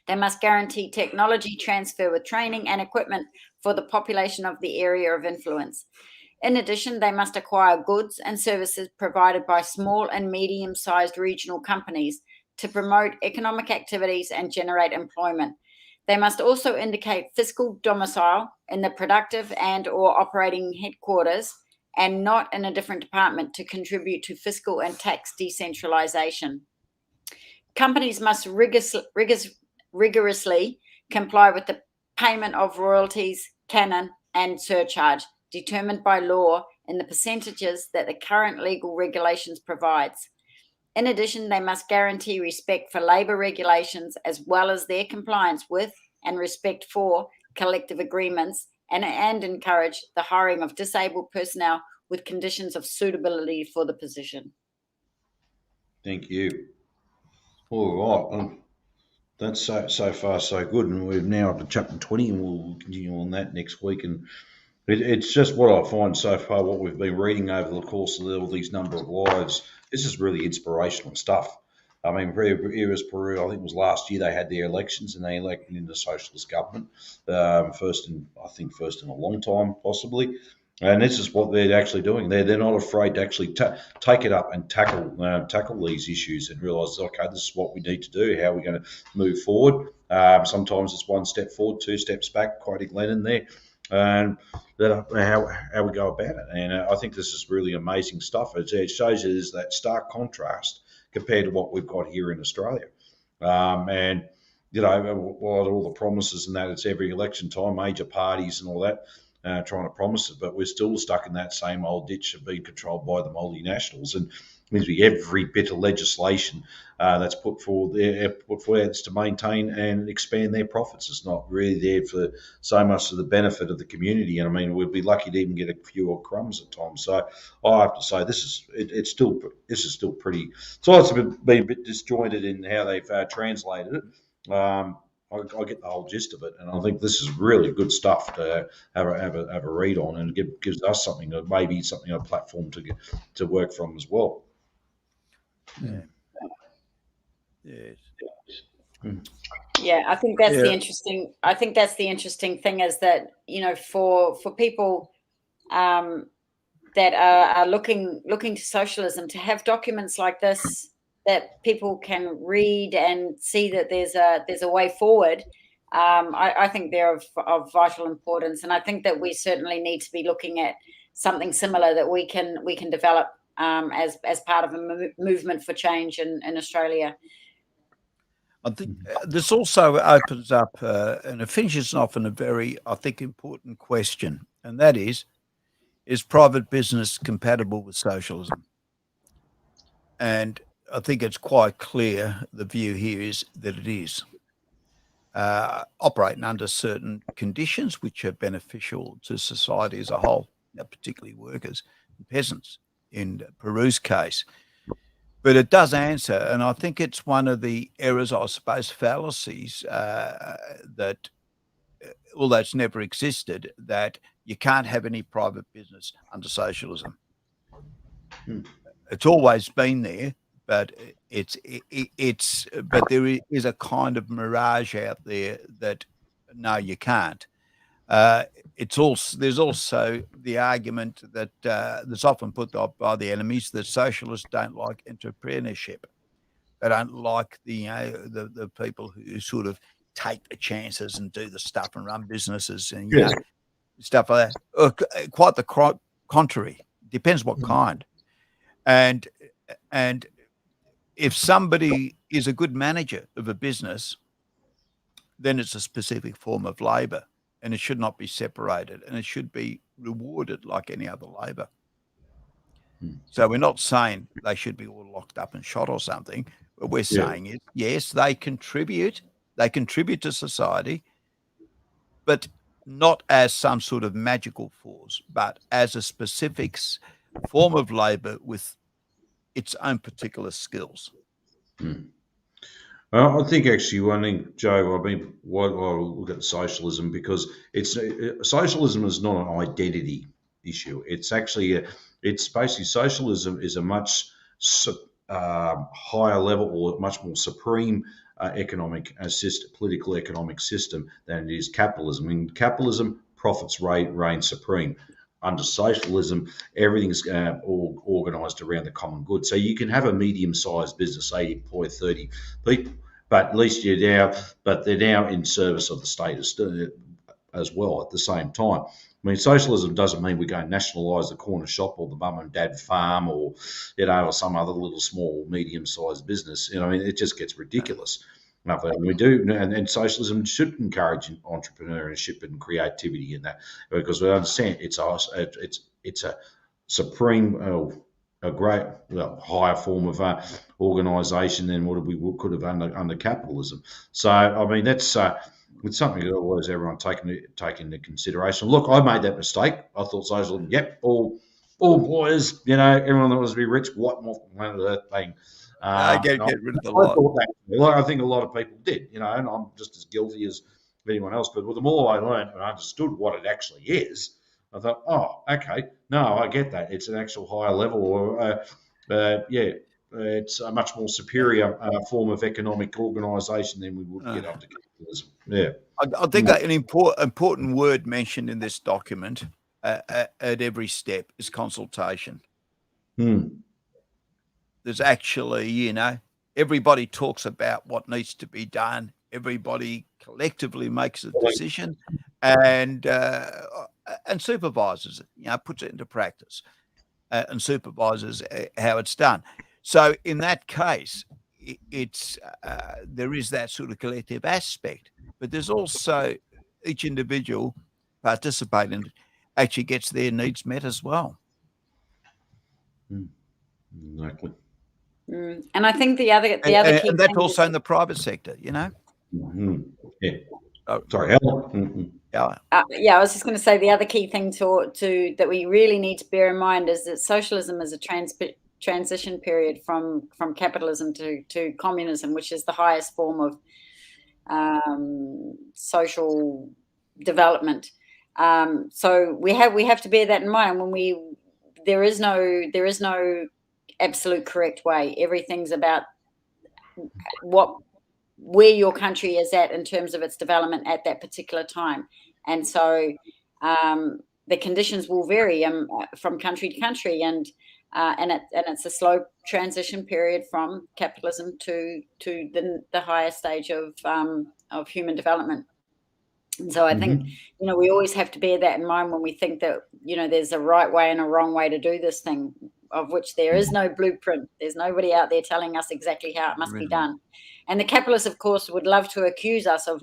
They must guarantee technology transfer with training and equipment for the population of the area of influence. In addition, they must acquire goods and services provided by small and medium-sized regional companies to promote economic activities and generate employment. They must also indicate fiscal domicile in the productive and or operating headquarters and not in a different department to contribute to fiscal and tax decentralization. Companies must rigorously comply with the payment of royalties, canon, and surcharge determined by law in the percentages that the current legal regulations provides. In addition, they must guarantee respect for labour regulations as well as their compliance with and respect for collective agreements and encourage the hiring of disabled personnel with conditions of suitability for the position. Thank you. All right. That's so far so good, and we're now up to chapter 20, and we'll continue on that next week. And it's just what I find so far, what we've been reading over the course of all these number of lives. This is really inspirational stuff. I mean, Peru, I think it was last year, they had their elections and they elected into socialist government, first in a long time, possibly. And this is what they're actually doing. They're not afraid to actually take it up and tackle these issues and realise, okay, this is what we need to do. How are we going to move forward? Sometimes it's one step forward, two steps back, quoting Lenin there, and how we go about it. And I think this is really amazing stuff. It shows you there's that stark contrast compared to what we've got here in Australia. And all the promises and that, it's every election time, major parties and all that. Trying to promise it, but we're still stuck in that same old ditch of being controlled by the multinationals. And every bit of legislation that's put forward it's to maintain and expand their profits. It's not really there for so much of the benefit of the community. And I mean, we'd be lucky to even get a few odd crumbs at times. So I have to say, this is still pretty. So it's been a bit disjointed in how they've translated it. I get the whole gist of it, and I think this is really good stuff to have a read on, and it gives us something, a platform to work from as well. Yeah. Yes. Yeah, I think that's the interesting. I think that's the interesting thing is that for people that are looking to socialism, to have documents like this that people can read and see that there's a way forward. I think they're of vital importance, and I think that we certainly need to be looking at something similar that we can develop as part of a movement for change in Australia. I think this also opens up and it finishes off in a very, I think, important question, and that is private business compatible with socialism? And I think it's quite clear the view here is that it is. Operating under certain conditions which are beneficial to society as a whole, particularly workers and peasants in Peru's case. But it does answer, and I think it's one of the errors, I suppose, fallacies that, although it's never existed, that you can't have any private business under socialism. It's always been there, but but there is a kind of mirage out there that no, you can't. There's also the argument that that's often put up by the enemies that socialists don't like entrepreneurship. They don't like the people who sort of take the chances and do the stuff and run businesses and stuff like that. Quite the contrary. Depends what kind. And if somebody is a good manager of a business, then it's a specific form of labour, and it should not be separated, and it should be rewarded like any other labour. So we're not saying they should be all locked up and shot or something. What we're saying is, yes, they contribute to society, but not as some sort of magical force, but as a specific form of labour with its own particular skills. I think actually one thing, Joe, why I look at socialism, because socialism is not an identity issue. It's actually it's basically socialism is a much higher level or much more supreme political economic system than it is capitalism. In capitalism, profits reign supreme. under socialism, everything's all organised around the common good. So you can have a medium-sized business, say you employ 30 people, but at least they're now in service of the state as well at the same time. I mean, socialism doesn't mean we go and nationalise the corner shop or the mum and dad farm or, or some other little small, medium-sized business. I mean, it just gets ridiculous. And we do, and socialism should encourage entrepreneurship and creativity in that, because we understand it's a supreme, a great, higher form of organisation than what we could have under capitalism. So, I mean, that's it's something that always everyone take into consideration. Look, I made that mistake. I thought socialism, all boys, everyone that was to be rich, white moth, planet Earth thing. Get rid of the lot. I think a lot of people did, and I'm just as guilty as anyone else. But the more I learned and understood what it actually is, I thought, oh, okay, no, I get that. It's an actual higher level, or it's a much more superior form of economic organisation than we would get under capitalism. Yeah, I think that an important word mentioned in this document at every step is consultation. There's actually, everybody talks about what needs to be done. Everybody collectively makes a decision, and supervises it. Puts it into practice, and supervises how it's done. So in that case, it's there is that sort of collective aspect, but there's also each individual participating actually gets their needs met as well. Exactly. And I think the other key and that's also in the private sector, Yeah. Sorry, Helen. I was just going to say the other key thing to that we really need to bear in mind is that socialism is a transition period from capitalism to communism, which is the highest form of social development. So we have to bear that in mind when there is no absolute correct way. Everything's about where your country is at in terms of its development at that particular time, and so the conditions will vary from country to country, and it's a slow transition period from capitalism to the higher stage of human development. And so I think we always have to bear that in mind when we think that there's a right way and a wrong way to do this thing, of which there is no blueprint. There's nobody out there telling us exactly how it must be done. And the capitalists, of course, would love to accuse us of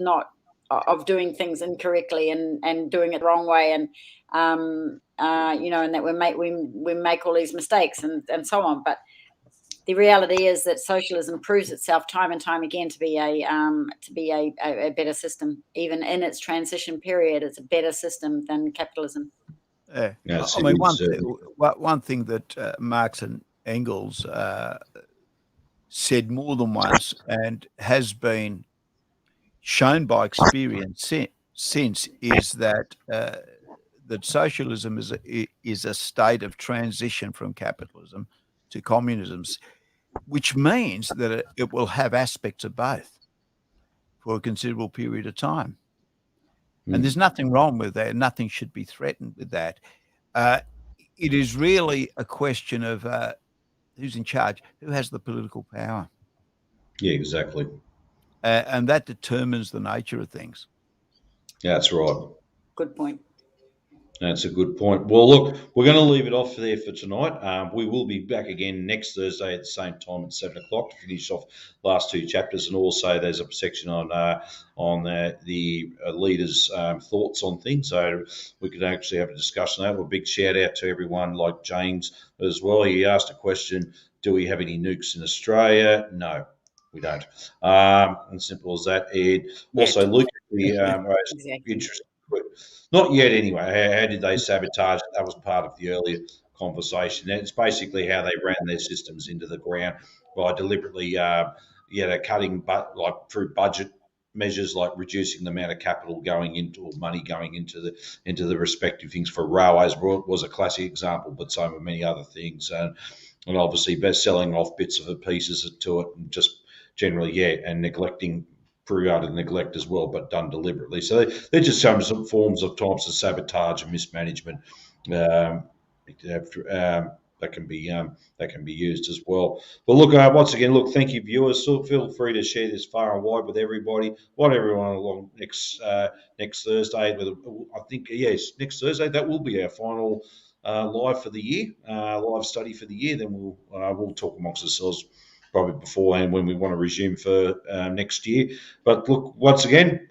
doing things incorrectly and doing it the wrong way, and and that we make all these mistakes and so on. But the reality is that socialism proves itself time and time again to be a better system. Even in its transition period, it's a better system than capitalism. I mean, one thing that Marx and Engels said more than once, and has been shown by experience since, is that that socialism is a state of transition from capitalism to communism, which means that it will have aspects of both for a considerable period of time. And there's nothing wrong with that. Nothing should be threatened with that. It is really a question of who's in charge, who has the political power. Yeah, exactly. And that determines the nature of things. Yeah, that's right. Good point. That's a good point. Well, look, we're going to leave it off there for tonight. We will be back again next Thursday at the same time at 7 o'clock to finish off last two chapters, and also there's a section on the leaders' thoughts on things, so we could actually have a discussion on that. A big shout out to everyone like James as well. He asked a question: do we have any nukes in Australia? No, we don't. And simple as that. And also, Luke, interesting. Not yet, anyway. How did they sabotage it? That was part of the earlier conversation. And it's basically how they ran their systems into the ground by deliberately, cutting, through budget measures, like reducing the amount of capital going into, or money going into the respective things. For railways was a classic example, but so were many other things, and obviously selling off bits of the pieces to it, and just generally, and neglecting. Peru out of neglect as well, but done deliberately. So they're just some forms of types of sabotage and mismanagement that can be used as well. But look, once again, look, thank you, viewers. So feel free to share this far and wide with everybody. Want everyone along next Thursday. I think yes, next Thursday that will be our final live for the year, live study for the year. Then we'll talk amongst ourselves probably beforehand when we want to resume for next year. But look, once again,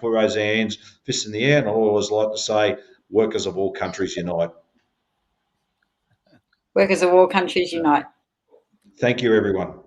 we raise our hands, fists in the air, and I always like to say, workers of all countries unite. Workers of all countries unite. Thank you, everyone.